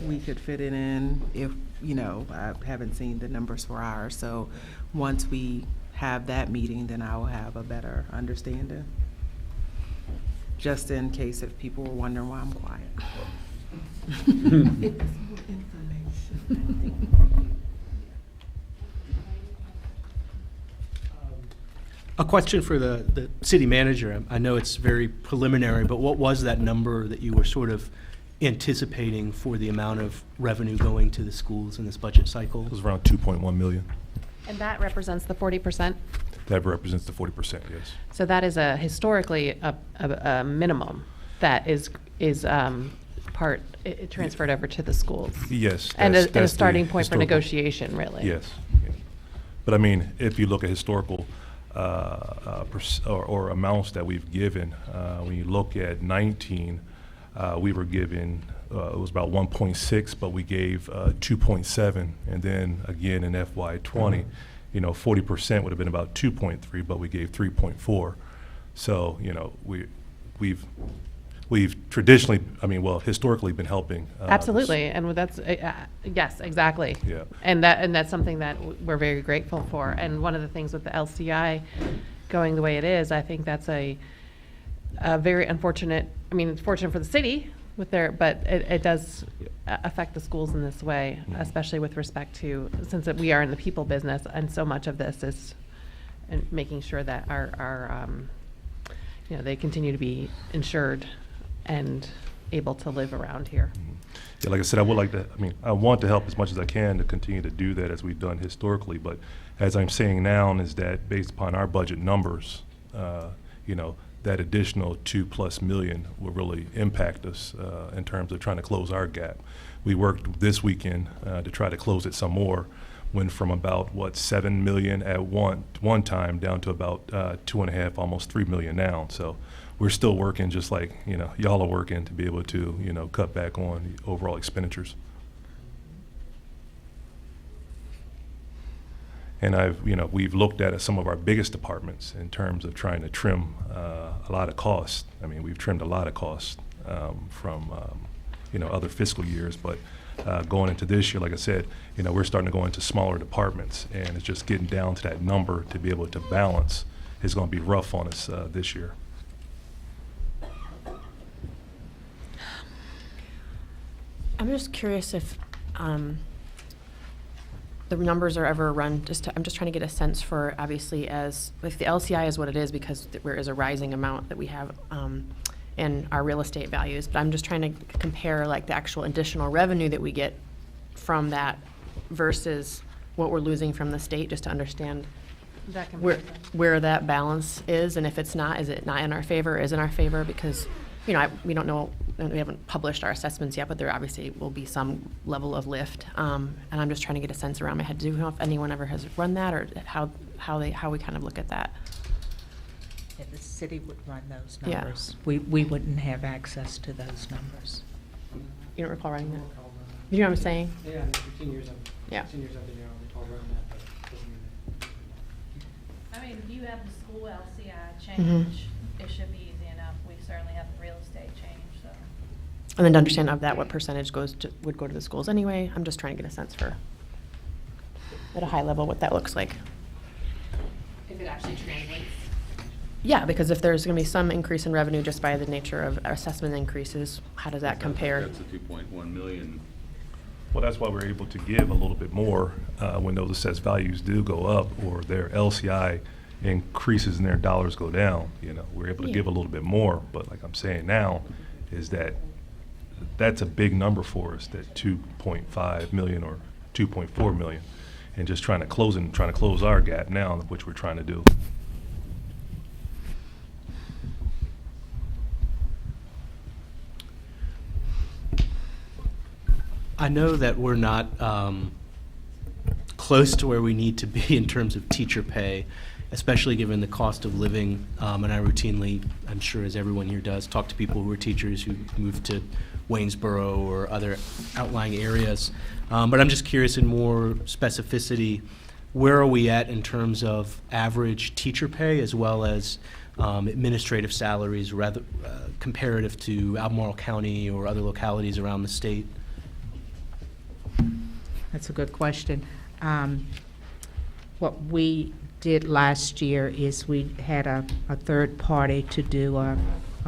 we could fit it in if, I haven't seen the numbers for ours. So once we have that meeting, then I will have a better understanding. Just in case if people were wondering why I'm quiet. A question for the city manager. I know it's very preliminary, but what was that number that you were sort of anticipating for the amount of revenue going to the schools in this budget cycle? It was around 2.1 million. And that represents the 40%? That represents the 40%, yes. So that is historically a minimum that is transferred over to the schools. Yes. And that's a the starting point for historical. negotiation, really. Yes. Yeah. But I mean, if you look at historical or amounts that we've given, when you look at 19, we were given, it was about 1.6, but we gave 2.7. And then again in FY20, 40% would have been about 2.3, but we gave 3.4. So, we've traditionally, historically been helping. Absolutely, and that's, yes, exactly. Yeah. And that's something that we're very grateful for. And one of the things with the LCI going the way it is, I think that's a very unfortunate, it's fortunate for the city but it does affect the schools in this way, especially with respect to, since we are in the people business, and so much of this is making sure that our they continue to be insured and able to live around here. Yeah, like I said, I want to help as much as I can to continue to do that as we've done historically, but as I'm saying now is that based upon our budget numbers, that additional $2+ million will really impact us in terms of trying to close our gap. We worked this weekend to try to close it some more, went from about, $7 million at one time down to about 2.5, almost 3 million now. So we're still working just like, y'all are working to be able to, cut back on the overall expenditures. And we've looked at some of our biggest departments in terms of trying to trim a lot of costs. I mean, we've trimmed a lot of costs from other fiscal years, but going into this year, like I said, we're starting to go into smaller departments, and it's just getting down to that number to be able to balance is going to be rough on us this year. I'm just curious if the numbers are ever run, I'm just trying to get a sense for, obviously, as, like, the LCI is what it is because there is a rising amount that we have in our real estate values, but I'm just trying to compare, like, the actual additional revenue that we get from that versus what we're losing from the state, just to understand That can where that balance is, and if it's not, is it not in our favor, is in our favor? Because, we don't know, we haven't published our assessments yet, but there obviously will be some level of lift. And I'm just trying to get a sense around my head. Do you know if anyone ever has run that, or how we kind of look at that? If the city would run those Yeah. numbers, we wouldn't have access to those numbers. You don't recall running that? You know what I'm saying? Yeah, in the 15 years Yeah. I've been here, I don't recall running that, but it doesn't mean I mean, if you have the school LCI Mm-hmm. change, it should be easy enough. We certainly have the real estate change, so. And then to understand of that, what percentage would go to the schools anyway? I'm just trying to get a sense for, at a high level, what that looks like. If it actually translates. Yeah, because if there's going to be some increase in revenue just by the nature of assessment increases, how does that compare? That's a 2.1 million. Well, that's why we're able to give a little bit more when those assessed values do go up or their LCI increases and their dollars go down. We're able to give a little bit more. But like I'm saying now, is that's a big number for us, that 2.5 million or 2.4 million, and just trying to close our gap now, which we're trying to do. I know that we're not close to where we need to be in terms of teacher pay, especially given the cost of living. And I routinely, I'm sure as everyone here does, talk to people who are teachers who moved to Waynesboro or other outlying areas. But I'm just curious in more specificity, where are we at in terms of average teacher pay as well as administrative salaries rather comparative to Albemarle County or other localities around the state? That's a good question. What we did last year is we had a third party to do a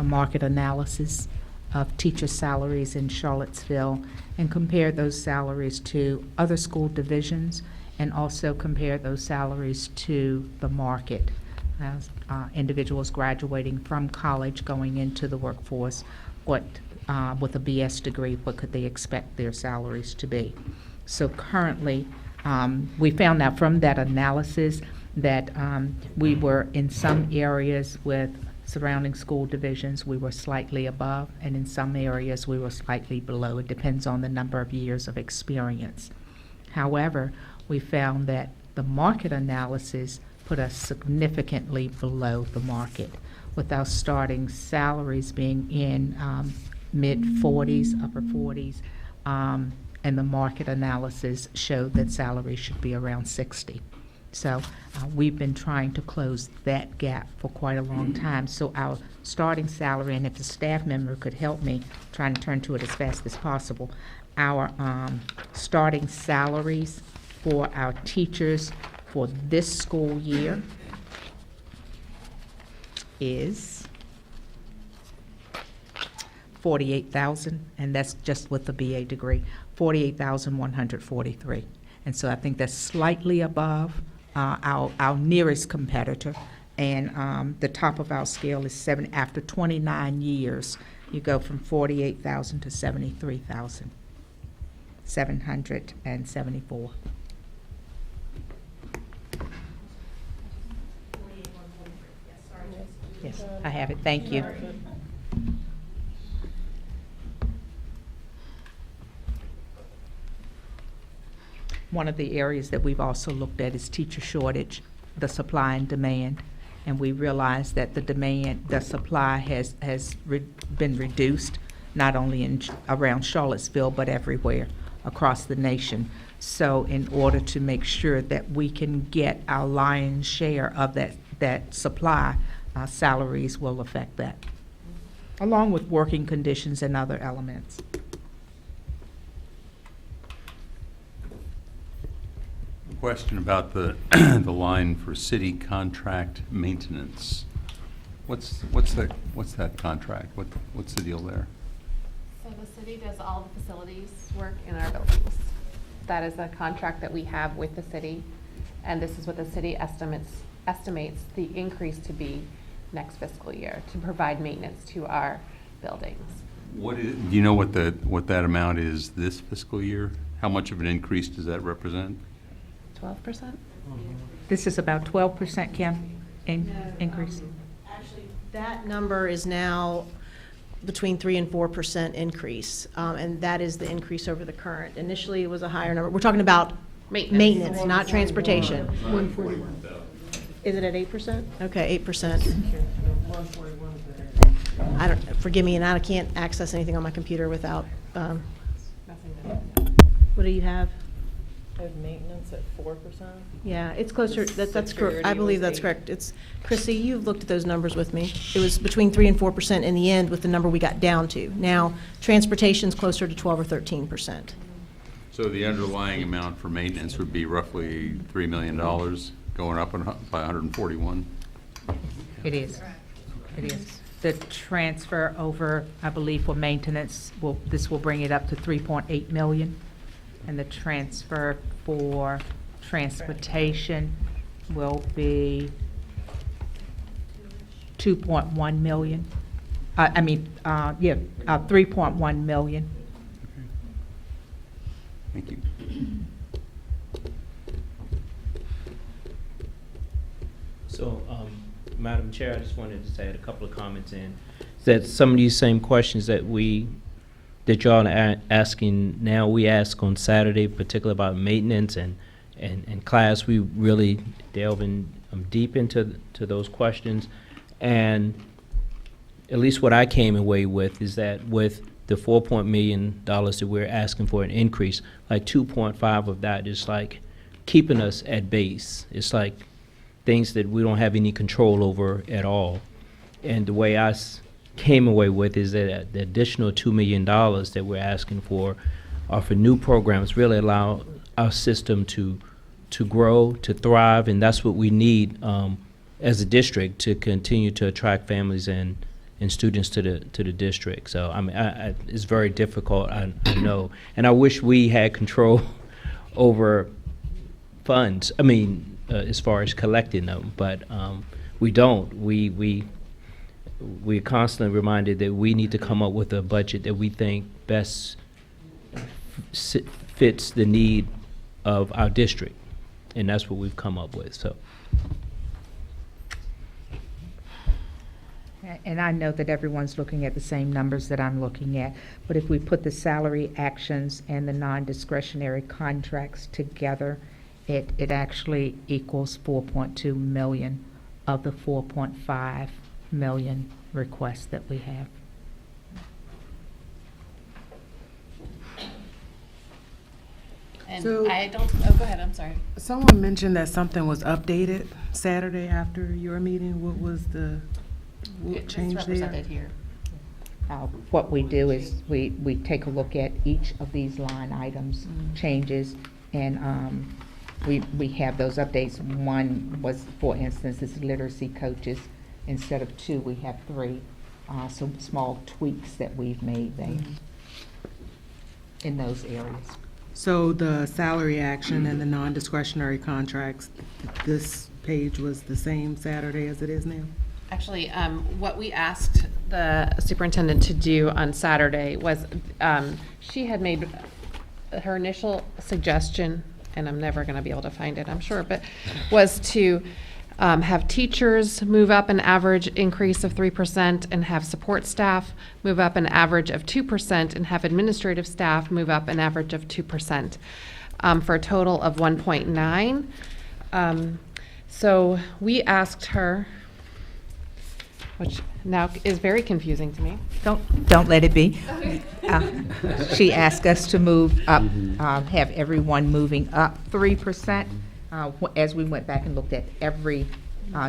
market analysis of teacher salaries in Charlottesville and compare those salaries to other school divisions and also compare those salaries to the market. As individuals graduating from college going into the workforce, with a BS degree, what could they expect their salaries to be? So currently, we found out from that analysis that we were in some areas with surrounding school divisions, we were slightly above, and in some areas we were slightly below. It depends on the number of years of experience. However, we found that the market analysis put us significantly below the market, with our starting salaries being in mid-40s, upper 40s, and the market analysis showed that salaries should be around 60. So we've been trying to close that gap for quite a long time. So our starting salary, and if the staff member could help me, trying to turn to it as fast as possible, our starting salaries for our teachers for this school year is $48,000, and that's just with the BA degree, $48,143. And so I think that's slightly above our nearest competitor. And the top of our scale is after 29 years, you go from 48,000 to 73,774. Yes, I have it. Thank you. One of the areas that we've also looked at is teacher shortage, the supply and demand. And we realized that the supply has been reduced, not only around Charlottesville, but everywhere across the nation. So in order to make sure that we can get our lion's share of that supply, salaries will affect that, along with working conditions and other elements. Question about the, the line for city contract maintenance. What's that contract? What's the deal there? So the city does all the facilities work in our buildings. That is a contract that we have with the city, and this is what the city estimates the increase to be next fiscal year, to provide maintenance to our buildings. Do you know what that amount is this fiscal year? How much of an increase does that represent? 12%? This is about 12%, Kim, increase? Actually, that number is now between 3% and 4% increase, and that is the increase over the current. Initially, it was a higher number. We're talking about maintenance, not transportation. 141. Is it at 8%? Okay, 8%. Forgive me, and I can't access anything on my computer without, what do you have? I have maintenance at 4%. Yeah, it's closer, that's correct. I believe that's correct. It's, Chrissy, you've looked at those numbers with me. It was between 3% and 4% in the end with the number we got down to. Now, transportation's closer to 12 or 13%. So the underlying amount for maintenance would be roughly $3 million, going up by 141? It is. It is. The transfer over, I believe, for maintenance, this will bring it up to 3.8 million. And the transfer for transportation will be 2.1 million. 3.1 million. Thank you. So, Madam Chair, I just wanted to add a couple of comments in. That some of these same questions that y'all are asking now, we ask on Saturday, particularly about maintenance and class. We really delve in deep into those questions. And at least what I came away with is that with the $4 million that we're asking for an increase, like 2.5 of that is like keeping us at base. It's like things that we don't have any control over at all. And the way I came away with is that the additional $2 million that we're asking for are for new programs, really allow our system to grow, to thrive, and that's what we need as a district to continue to attract families and students to the district. So I mean, it's very difficult, I know, and I wish we had control over funds. I mean, as far as collecting them, but we don't. We're constantly reminded that we need to come up with a budget that we think best fits the need of our district, and that's what we've come up with. So. And I know that everyone's looking at the same numbers that I'm looking at, but if we put the salary actions and the non-discretionary contracts together, it actually equals 4.2 million of the 4.5 million requests that we have. And So- I don't, go ahead, I'm sorry. Someone mentioned that something was updated Saturday after your meeting. What was what It's changed there? represented here. What we do is we take a look at each of these line items, changes, and we have those updates. One was, for instance, is literacy coaches. Instead of 2, we have 3. Some small tweaks that we've made there in those areas. So the salary action and the non-discretionary contracts, this page was the same Saturday as it is now? Actually, what we asked the superintendent to do on Saturday was, she had made her initial suggestion, and I'm never going to be able to find it, I'm sure, but was to have teachers move up an average increase of 3% and have support staff move up an average of 2% and have administrative staff move up an average of 2% for a total of 1.9. So we asked her which now is very confusing to me. Don't let it be. She asked us to move up, have everyone moving up 3%. As we went back and looked at every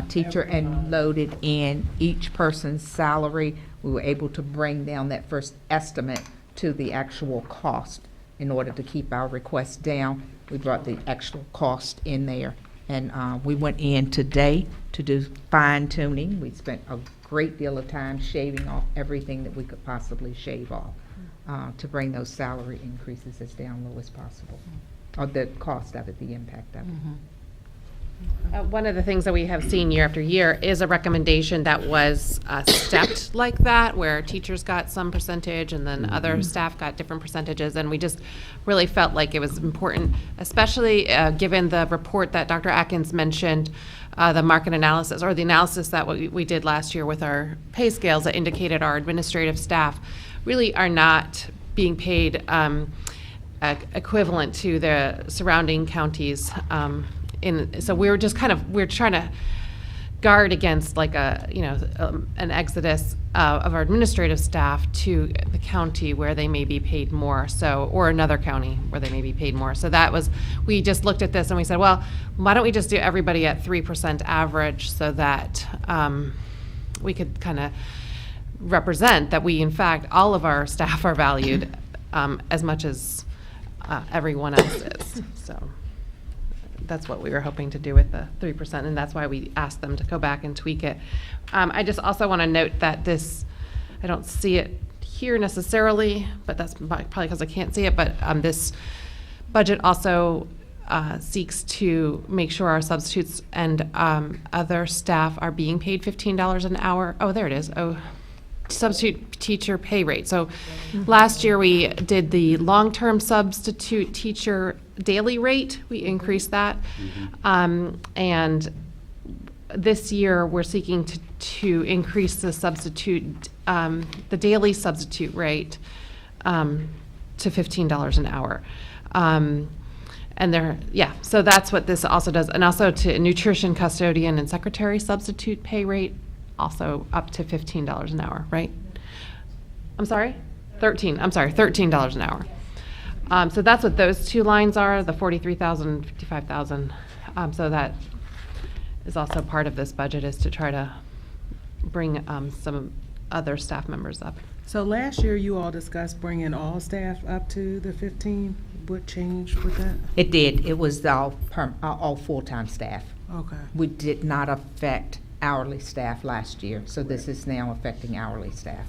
teacher and loaded in each person's salary, we were able to bring down that first estimate to the actual cost. In order to keep our requests down, we brought the actual cost in there. And we went in today to do fine tuning. We spent a great deal of time shaving off everything that we could possibly shave off to bring those salary increases as down low as possible, or the cost of it, the impact of it. One of the things that we have seen year after year is a recommendation that was stepped like that, where teachers got some percentage and then other staff got different percentages. And we just really felt like it was important, especially given the report that Dr. Atkins mentioned, the market analysis, or the analysis that we did last year with our pay scales that indicated our administrative staff really are not being paid equivalent to the surrounding counties. So we were just we're trying to guard against like an exodus of our administrative staff to the county where they may be paid more, or another county where they may be paid more. So we just looked at this and we said, well, why don't we just do everybody at 3% average, so that we could kind of represent that we, in fact, all of our staff are valued as much as everyone else is. So that's what we were hoping to do with the 3%, and that's why we asked them to go back and tweak it. I just also want to note that I don't see it here necessarily, but that's probably because I can't see it, but this budget also seeks to make sure our substitutes and other staff are being paid $15 an hour. Oh, there it is. Substitute teacher pay rate. So last year we did the long-term substitute teacher daily rate. We increased that. And this year we're seeking to increase the the daily substitute rate to $15 an hour. So that's what this also does. And also to nutrition custodian and secretary substitute pay rate, also up to $15 an hour, right? I'm sorry? $13 an hour. So that's what those two lines are, the 43,000, 55,000. So that is also part of this budget, is to try to bring some other staff members up. So last year, you all discussed bringing all staff up to the 15. What changed with that? It did. It was all full-time staff. Okay. We did not affect hourly staff last year, so this is now affecting hourly staff.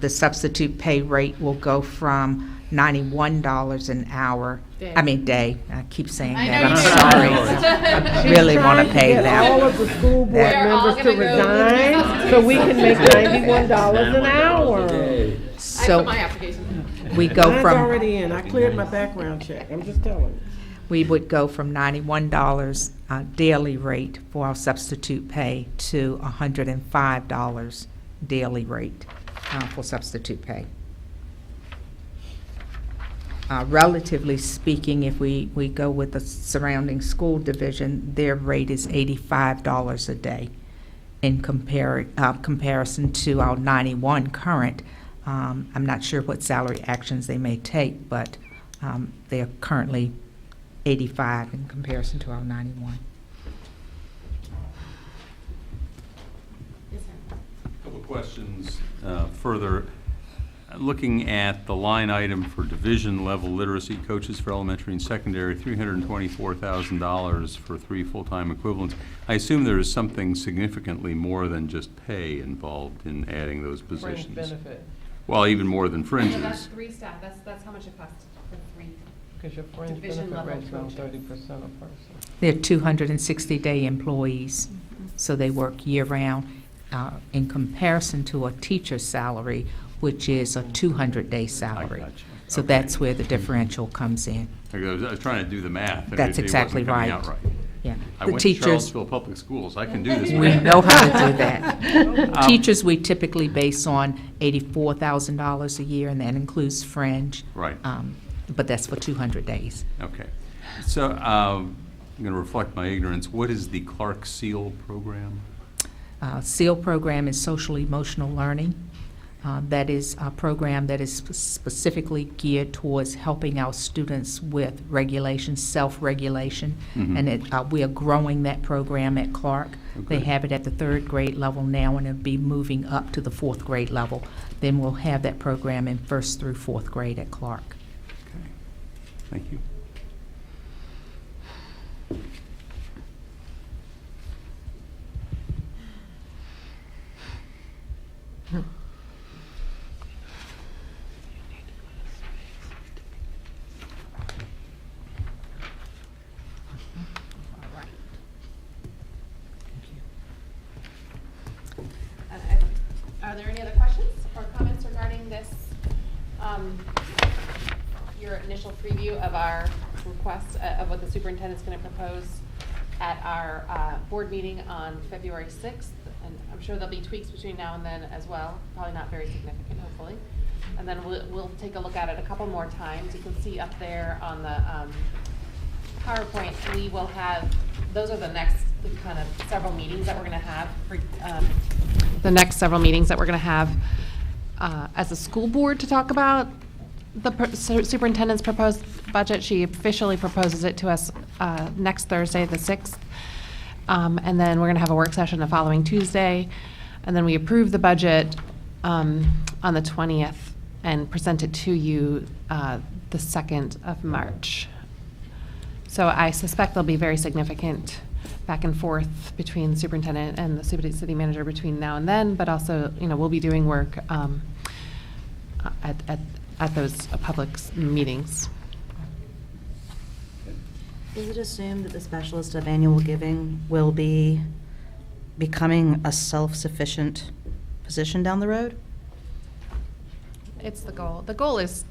The substitute pay rate will go from $91 an hour. Day. I keep saying that. I'm sorry. I really want to pay that. All of the school board members to resign so we can make $91 an hour. So my application. we go Mine's from, already in. I cleared my background check. I'm just telling you. we would go from $91 daily rate for our substitute pay to $105 daily rate for substitute pay. Relatively speaking, if we go with the surrounding school division, their rate is $85 a day. In comparison to our 91 current, I'm not sure what salary actions they may take, but they're currently 85 in comparison to our 91. Couple questions further. Looking at the line item for division-level literacy coaches for elementary and secondary, $324,000 for 3 full-time equivalents. I assume there is something significantly more than just pay involved in adding those positions. Fringe benefit, Well, even more than fringes. That's 3 staff. That's how much it costs for 3. because your fringe Division benefit level rate's around coaches. 30% a person. They're 260-day employees, so they work year-round. In comparison to a teacher's salary, which is a 200-day salary. gotcha. So Okay. that's where the differential comes in. I was trying to do the math. and That's it exactly wasn't coming right. out right. Yeah. I The went to teachers, Charlottesville Public Schools. I can do this we math. know how to do that. Teachers, we typically base on $84,000 a year, and that includes fringe. Right. But that's for 200 days. Okay. So I'm going to reflect my ignorance. What is the Clark Seal program? SEAL program is social emotional learning. That is a program that is specifically geared towards helping our students with regulation, self-regulation, and we are growing that program at Clark. They have it at the 3rd grade level now, and it'll be moving up to the 4th grade level. Then we'll have that program in 1st through 4th grade at Clark. Okay. Thank you. Are there any other questions or comments regarding this, your initial preview of our request of what the superintendent's going to propose at our board meeting on February 6th? And I'm sure there'll be tweaks between now and then as well, probably not very significant, hopefully. And then we'll take a look at it a couple more times. You can see up there on the PowerPoint, we will have, those are the kind of several meetings that we're going to have. The next several meetings that we're going to have as a school board to talk about the superintendent's proposed budget. She officially proposes it to us next Thursday, the 6th. And then we're going to have a work session the following Tuesday. And then we approve the budget on the 20th and present it to you the 2nd of March. So I suspect there'll be very significant back and forth between the superintendent and the city manager between now and then, but also, we'll be doing work at those public meetings. Is it assumed that the specialist of annual giving will be becoming a self-sufficient position down the road? It's the goal. The goal is,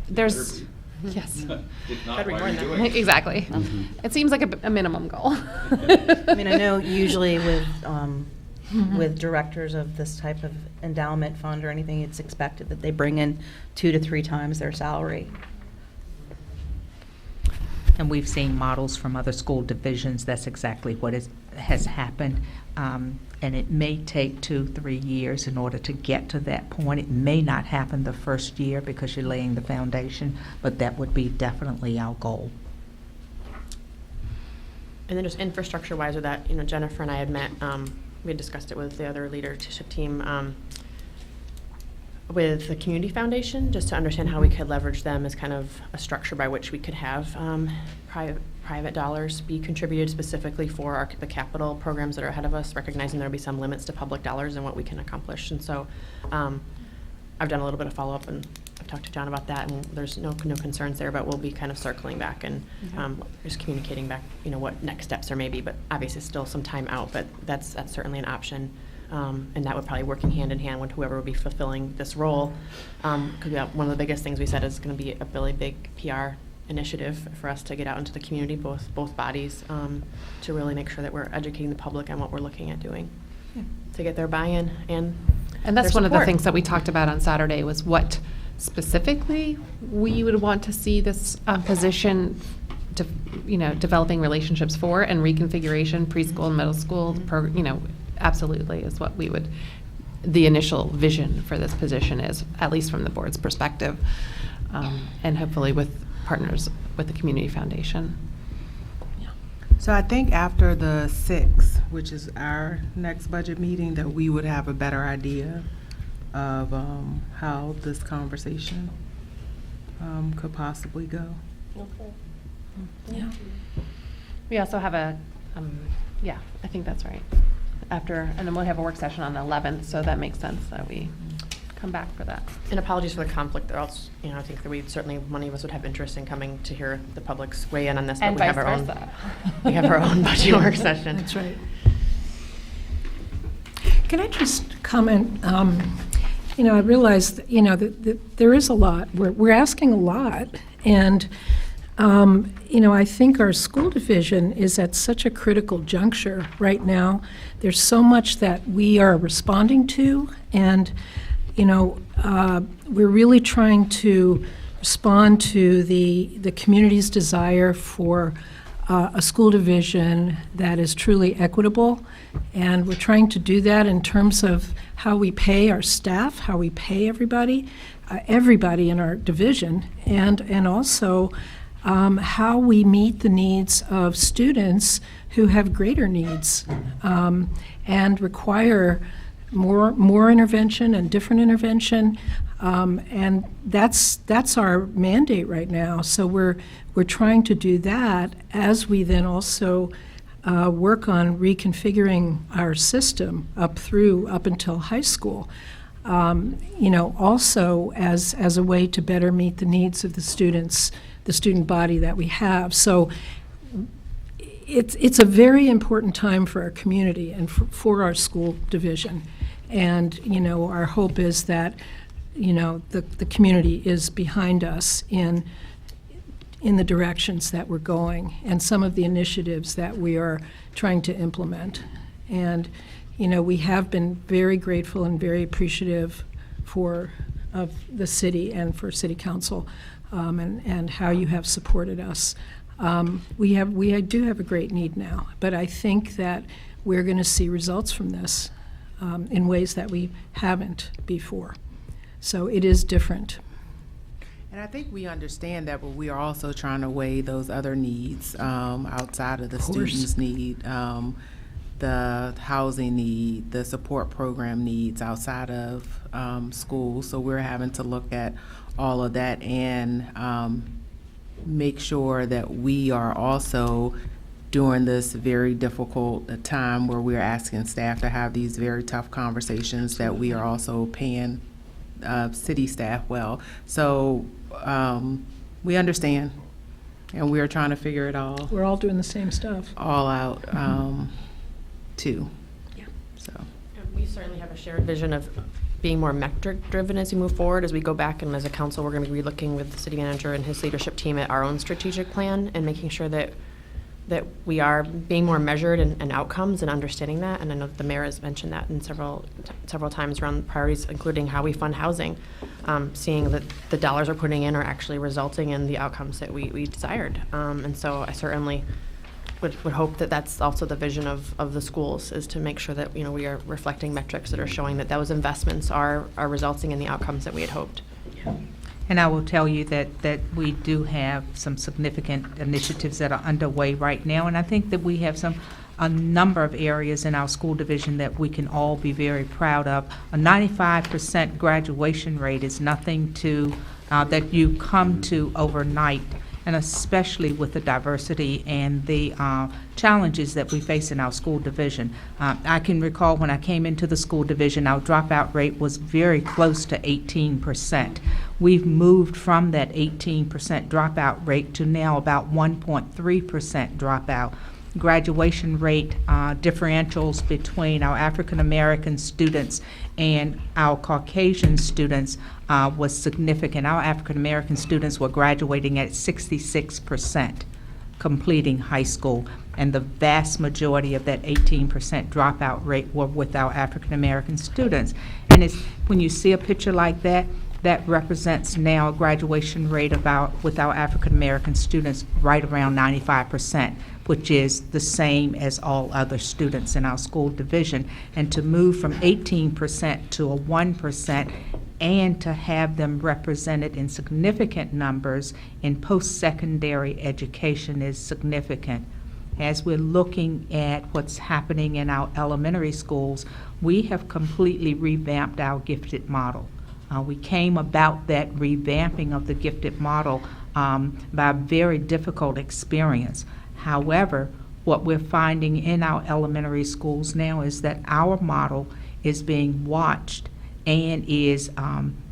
there's, yes. If not, why are you doing it? Exactly. It seems like a minimum goal. I know usually with directors of this type of endowment fund or anything, it's expected that they bring in 2 to 3 times their salary. And we've seen models from other school divisions. That's exactly what has happened. And it may take 2-3 years in order to get to that point. It may not happen the first year because you're laying the foundation, but that would be definitely our goal. And then just infrastructure-wise with that, Jennifer and I had met, we had discussed it with the other leadership team, with the community foundation, just to understand how we could leverage them as kind of a structure by which we could have private dollars be contributed specifically for the capital programs that are ahead of us, recognizing there'll be some limits to public dollars and what we can accomplish. And so I've done a little bit of follow-up, and I've talked to John about that, and there's no concerns there, but we'll be kind of circling back and just communicating back, what next steps there may be, but obviously still some time out, but that's certainly an option. And that would probably working hand in hand with whoever would be fulfilling this role. Because one of the biggest things we said is going to be a really big PR initiative for us to get out into the community, both bodies, to really make sure that we're educating the public on what we're looking at doing, to get their buy-in and that's their one of the support. things that we talked about on Saturday was what specifically we would want to see this position to, developing relationships for, and reconfiguration, preschool and middle school, absolutely is what the initial vision for this position is, at least from the board's perspective, and hopefully with partners with the community foundation. So I think after the 6th, which is our next budget meeting, that we would have a better idea of how this conversation could possibly go. Okay. Yeah. We also have I think that's right. And then we'll have a work session on the 11th, so that makes sense that we come back for that. And apologies for the conflict, or else, I think that many of us would have interest in coming to hear the public's weigh in on this, but And we have vice our own. versa. We have our own budget work session. That's right. Can I just comment? I realize that there is a lot. We're asking a lot, and I think our school division is at such a critical juncture right now. There's so much that we are responding to, and we're really trying to respond to the community's desire for a school division that is truly equitable, and we're trying to do that in terms of how we pay our staff, how we pay everybody in our division, and also how we meet the needs of students who have greater needs and require more intervention and different intervention, and that's our mandate right now. So we're trying to do that as we then also work on reconfiguring our system up until high school. Also as a way to better meet the needs of the students, the student body that we have. So it's a very important time for our community and for our school division. And, our hope is that, the community is behind us in the directions that we're going and some of the initiatives that we are trying to implement. And, we have been very grateful and very appreciative of the city and for City Council and how you have supported us. We do have a great need now, but I think that we're going to see results from this in ways that we haven't before. So it is different. And I think we understand that, but we are also trying to weigh those other needs outside of the students' need, the housing need, the support program needs outside of school. So we're having to look at all of that and make sure that we are also during this very difficult time where we're asking staff to have these very tough conversations, that we are also paying city staff well. So we understand, and we are trying to figure it all We're all doing the same stuff. all out too. Yeah. So We certainly have a shared vision of being more metric-driven as we move forward. As we go back and as a council, we're going to be looking with the city manager and his leadership team at our own strategic plan and making sure that we are being more measured in outcomes and understanding that. And I know that the mayor has mentioned that in several times around priorities, including how we fund housing, seeing that the dollars we're putting in are actually resulting in the outcomes that we desired. And so I certainly would hope that that's also the vision of the schools, is to make sure that we are reflecting metrics that are showing that those investments are resulting in the outcomes that we had hoped. Yeah. And I will tell you that we do have some significant initiatives that are underway right now, and I think that we have a number of areas in our school division that we can all be very proud of. A 95% graduation rate is nothing that you come to overnight, and especially with the diversity and the challenges that we face in our school division. I can recall when I came into the school division, our dropout rate was very close to 18%. We've moved from that 18% dropout rate to now about 1.3% dropout. Graduation rate differentials between our African American students and our Caucasian students was significant. Our African American students were graduating at 66%, completing high school, and the vast majority of that 18% dropout rate were with our African American students. And when you see a picture like that, that represents now a graduation rate with our African American students right around 95%, which is the same as all other students in our school division. And to move from 18% to a 1% and to have them represented in significant numbers in post-secondary education is significant. As we're looking at what's happening in our elementary schools, we have completely revamped our gifted model. We came about that revamping of the gifted model by a very difficult experience. However, what we're finding in our elementary schools now is that our model is being watched and is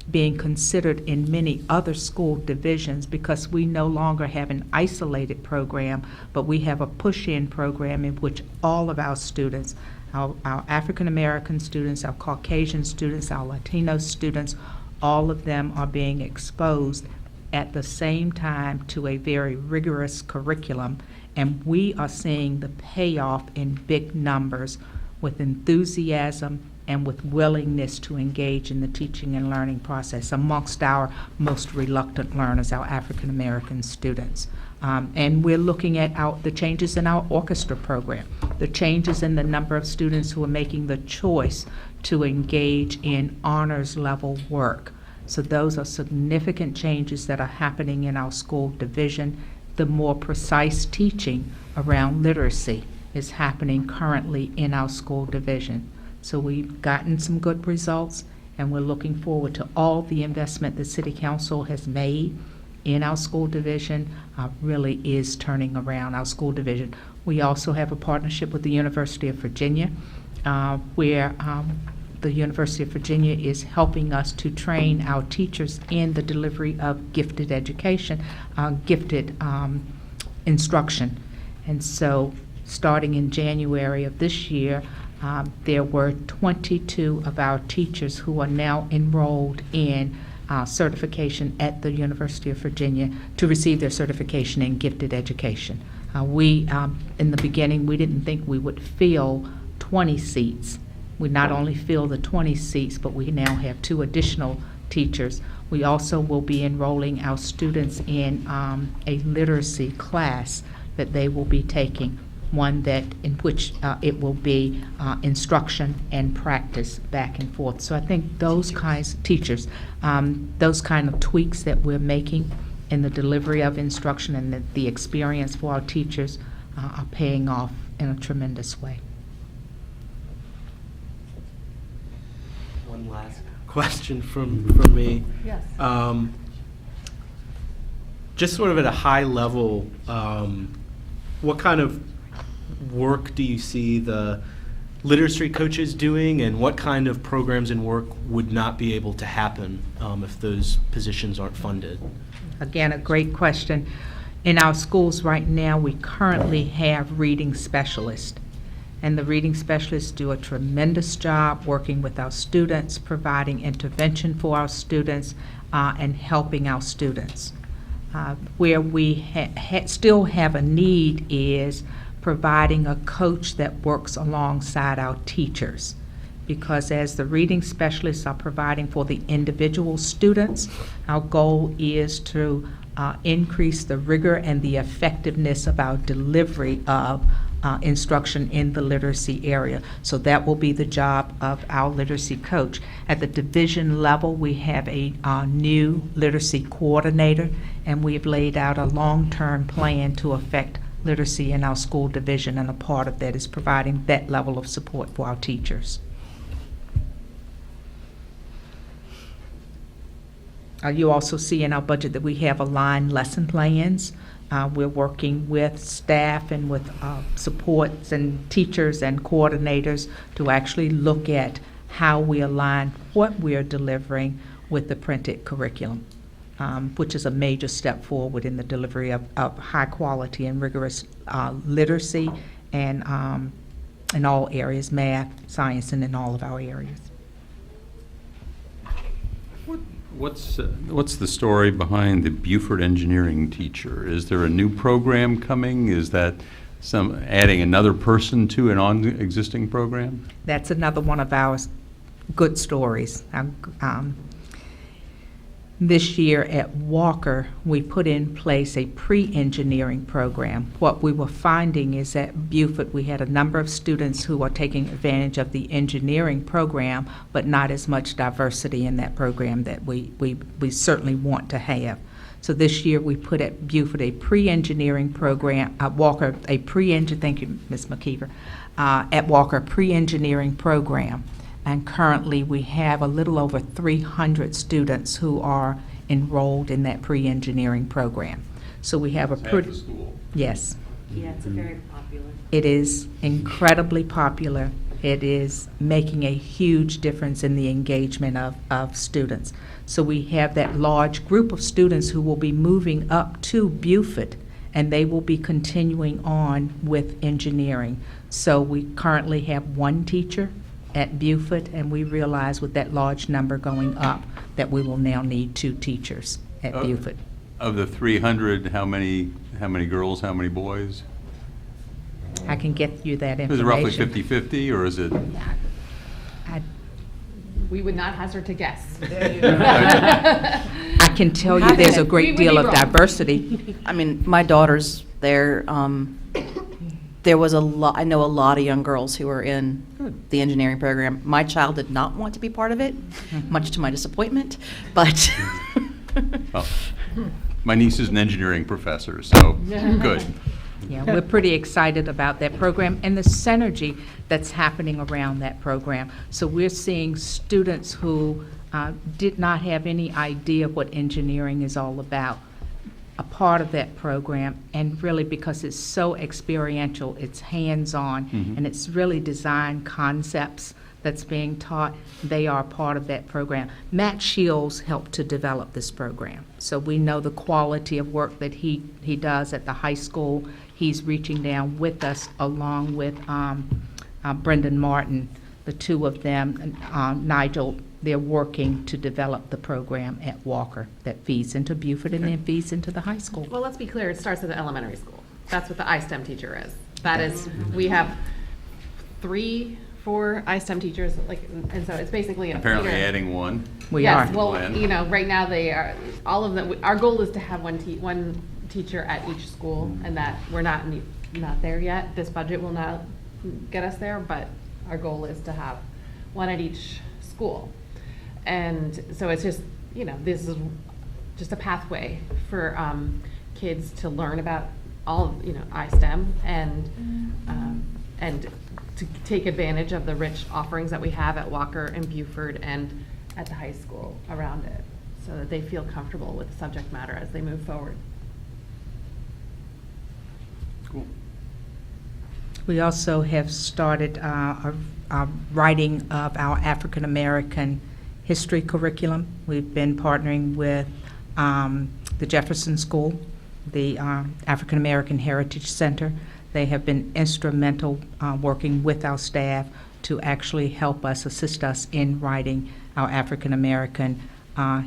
being considered in many other school divisions, because we no longer have an isolated program, but we have a push-in program in which all of our students, our African American students, our Caucasian students, our Latino students, all of them are being exposed at the same time to a very rigorous curriculum, and we are seeing the payoff in big numbers with enthusiasm and with willingness to engage in the teaching and learning process amongst our most reluctant learners, our African American students. And we're looking at the changes in our orchestra program, the changes in the number of students who are making the choice to engage in honors level work. So those are significant changes that are happening in our school division. The more precise teaching around literacy is happening currently in our school division. So we've gotten some good results, and we're looking forward to all the investment the City Council has made in our school division really is turning around our school division. We also have a partnership with the University of Virginia, where the University of Virginia is helping us to train our teachers in the delivery of gifted education, gifted instruction. And so starting in January of this year, there were 22 of our teachers who are now enrolled in certification at the University of Virginia to receive their certification in gifted education. In the beginning, we didn't think we would fill 20 seats. We not only fill the 20 seats, but we now have 2 additional teachers. We also will be enrolling our students in a literacy class that they will be taking, one in which it will be instruction and practice back and forth. So I think those kinds of teachers, those kind of tweaks that we're making in the delivery of instruction and the experience for our teachers are paying off in a tremendous way. One last question from me. Yes. Just sort of at a high level, what kind of work do you see the literacy coaches doing, and what kind of programs and work would not be able to happen if those positions aren't funded? Again, a great question. In our schools right now, we currently have reading specialists. And the reading specialists do a tremendous job working with our students, providing intervention for our students, and helping our students. Where we still have a need is providing a coach that works alongside our teachers. Because as the reading specialists are providing for the individual students, our goal is to increase the rigor and the effectiveness of our delivery of instruction in the literacy area. So that will be the job of our literacy coach. At the division level, we have a new literacy coordinator, and we've laid out a long-term plan to affect literacy in our school division, and a part of that is providing that level of support for our teachers. You also see in our budget that we have aligned lesson plans. We're working with staff and with supports and teachers and coordinators to actually look at how we align what we are delivering with the printed curriculum, which is a major step forward in the delivery of high quality and rigorous literacy and in all areas, math, science, and in all of our areas. What's the story behind the Beaufort engineering teacher? Is there a new program coming? Is that adding another person to an existing program? That's another one of our good stories. This year at Walker, we put in place a pre-engineering program. What we were finding is at Beaufort, we had a number of students who are taking advantage of the engineering program, but not as much diversity in that program that we certainly want to have. So this year, we put at Beaufort a pre-engineering program, at Walker, thank you, Ms. McKeever, at Walker, pre-engineering program. And currently, we have a little over 300 students who are enrolled in that pre-engineering program. So we have a pretty... school. Yes. Yeah, it's a very popular. It is incredibly popular. It is making a huge difference in the engagement of students. So we have that large group of students who will be moving up to Beaufort, and they will be continuing on with engineering. So we currently have one teacher at Beaufort, and we realize with that large number going up that we will now need 2 teachers at Beaufort. Of the 300, how many girls, how many boys? I can get you that information. Is it roughly 50-50, or is it? We would not hazard to guess. I can tell you there's a We great would be deal of wrong. diversity. I mean, my daughter's there. There was a lot, I know a lot of young girls who are in the engineering program. My child did not want to be part of it, much to my disappointment, but. Well, my niece is an engineering professor, so good. Yeah, we're pretty excited about that program and the synergy that's happening around that program. So we're seeing students who did not have any idea what engineering is all about, a part of that program, and really because it's so experiential, it's hands-on, and it's really design concepts that's being taught, they are part of that program. Matt Shields helped to develop this program, so we know the quality of work that he does at the high school. He's reaching down with us along with Brendan Martin, the two of them, and Nigel. They're working to develop the program at Walker that feeds into Beaufort and then feeds into the high school. Well, let's be clear, it starts at the elementary school. That's what the iSTEM teacher is. That is, we have 3, 4 iSTEM teachers, like, and so it's basically. Apparently adding one. We Yes, are. well, Plan. you know, right now they are, all of them, our goal is to have one teacher at each school, and that we're not there yet. This budget will not get us there, but our goal is to have one at each school. And so it's just, you know, this is just a pathway for kids to learn about all of, you know, iSTEM and to take advantage of the rich offerings that we have at Walker and Beaufort and at the high school around it, so that they feel comfortable with the subject matter as they move forward. Cool. We also have started a writing of our African American history curriculum. We've been partnering with the Jefferson School, the African American Heritage Center. They have been instrumental working with our staff to actually help us, assist us in writing our African American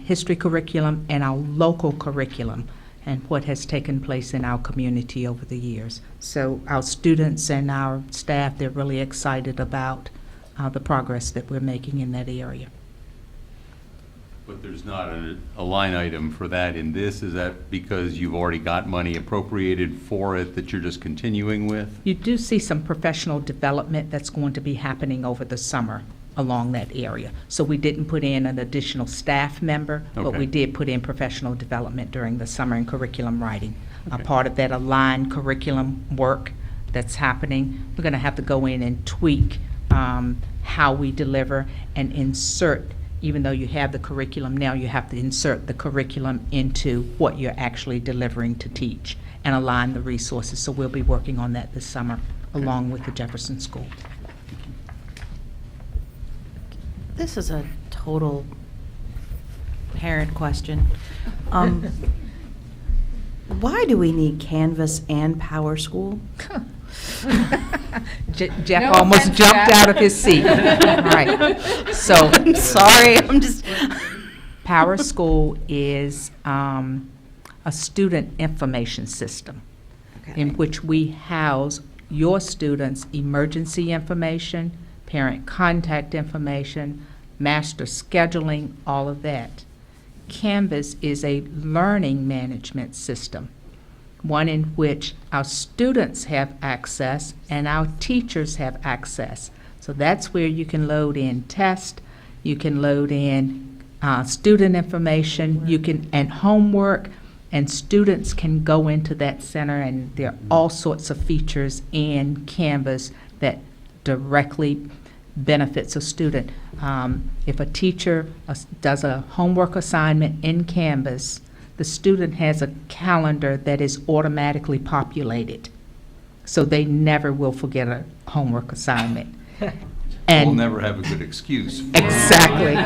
history curriculum and our local curriculum and what has taken place in our community over the years. So our students and our staff, they're really excited about the progress that we're making in that area. But there's not a line item for that in this? Is that because you've already got money appropriated for it that you're just continuing with? You do see some professional development that's going to be happening over the summer along that area. So we didn't put in an additional staff member, but Okay. we did put in professional development during the summer in curriculum writing. A Okay. part of that aligned curriculum work that's happening, we're going to have to go in and tweak how we deliver and insert. Even though you have the curriculum now, you have to insert the curriculum into what you're actually delivering to teach and align the resources. So we'll be working on that this summer, along with the Jefferson School. This is a total parent question. Why do we need Canvas and Power School? Jeff No almost offense, jumped Jeff. out of his seat. All right. So I'm sorry, I'm just. Power School is a student information system in Okay. which we house your students' emergency information, parent contact information, master scheduling, all of that. Canvas is a learning management system, one in which our students have access and our teachers have access. So that's where you can load in tests, you can load in student information, you can, and homework, and students can go into that center, and there are all sorts of features in Canvas that directly benefits a student. If a teacher does a homework assignment in Canvas, the student has a calendar that is automatically populated, so they never will forget a homework assignment. We'll And never have a good excuse. exactly.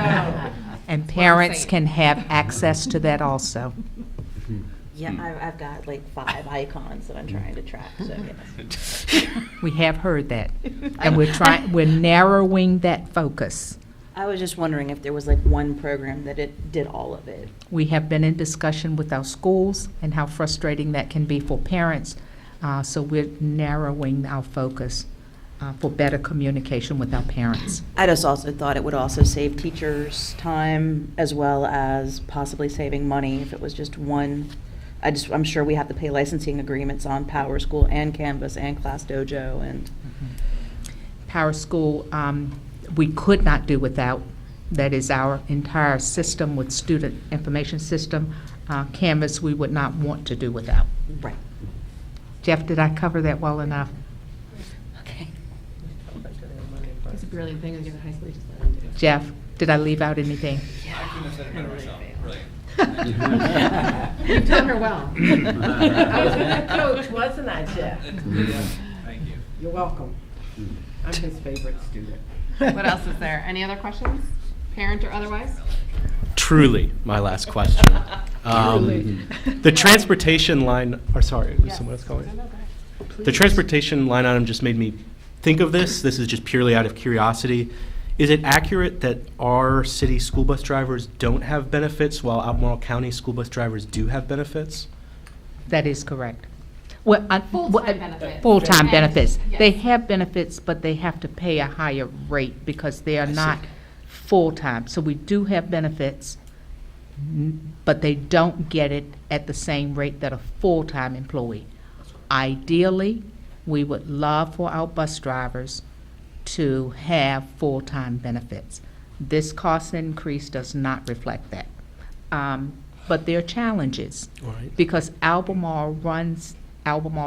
And parents can have access to that also. Yeah, I've got like 5 icons that I'm trying to track, so yes. We have heard that. And we're narrowing that focus. I was just wondering if there was like one program that it did all of it. We have been in discussion with our schools and how frustrating that can be for parents. So we're narrowing our focus for better communication with our parents. I just also thought it would also save teachers time as well as possibly saving money if it was just one. I'm sure we have to pay licensing agreements on Power School and Canvas and Class Dojo and. Power School, we could not do without. That is our entire system with student information system. Canvas, we would not want to do without. Right. Jeff, did I cover that well enough? Okay. It's a brilliant thing to get a high school, just let them do it. Jeff, did I leave out anything? I couldn't have said it better myself. Brilliant. You've done her well. I was a good coach, wasn't I, Jeff? Thank you. You're welcome. I'm his favorite student. What else is there? Any other questions? Parent or otherwise? Truly, my last question. The transportation line, or sorry, was someone else calling? The transportation line item just made me think of this. This is just purely out of curiosity. Is it accurate that our city school bus drivers don't have benefits while Albemarle County school bus drivers do have benefits? That is correct. Well, Full-time benefits. Full-time And- benefits. yes. They have benefits, but they have to pay a higher rate because they are I see. not full-time. So we do have benefits, but they don't get it at the same rate that a full-time employee. Ideally, we would love for our bus drivers to have full-time benefits. This cost increase does not reflect that. But there are challenges. All right. Because Albemarle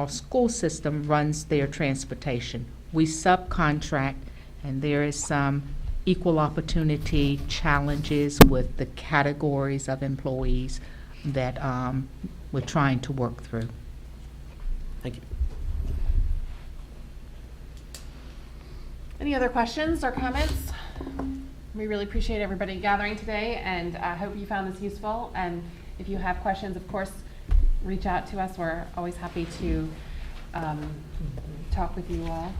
school system runs their transportation. We subcontract, and there is some equal opportunity challenges with the categories of employees that we're trying to work through. Thank you. Any other questions or comments? We really appreciate everybody gathering today, and I hope you found this useful. And if you have questions, of course, reach out to us. We're always happy to talk with you all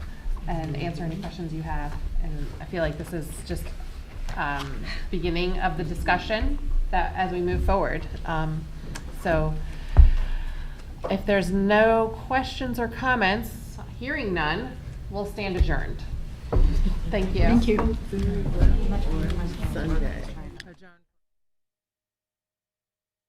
and answer any questions you have. And I feel like this is just beginning of the discussion that as we move forward. So if there's no questions or comments, hearing none, we'll stand adjourned. Thank you. Sunday.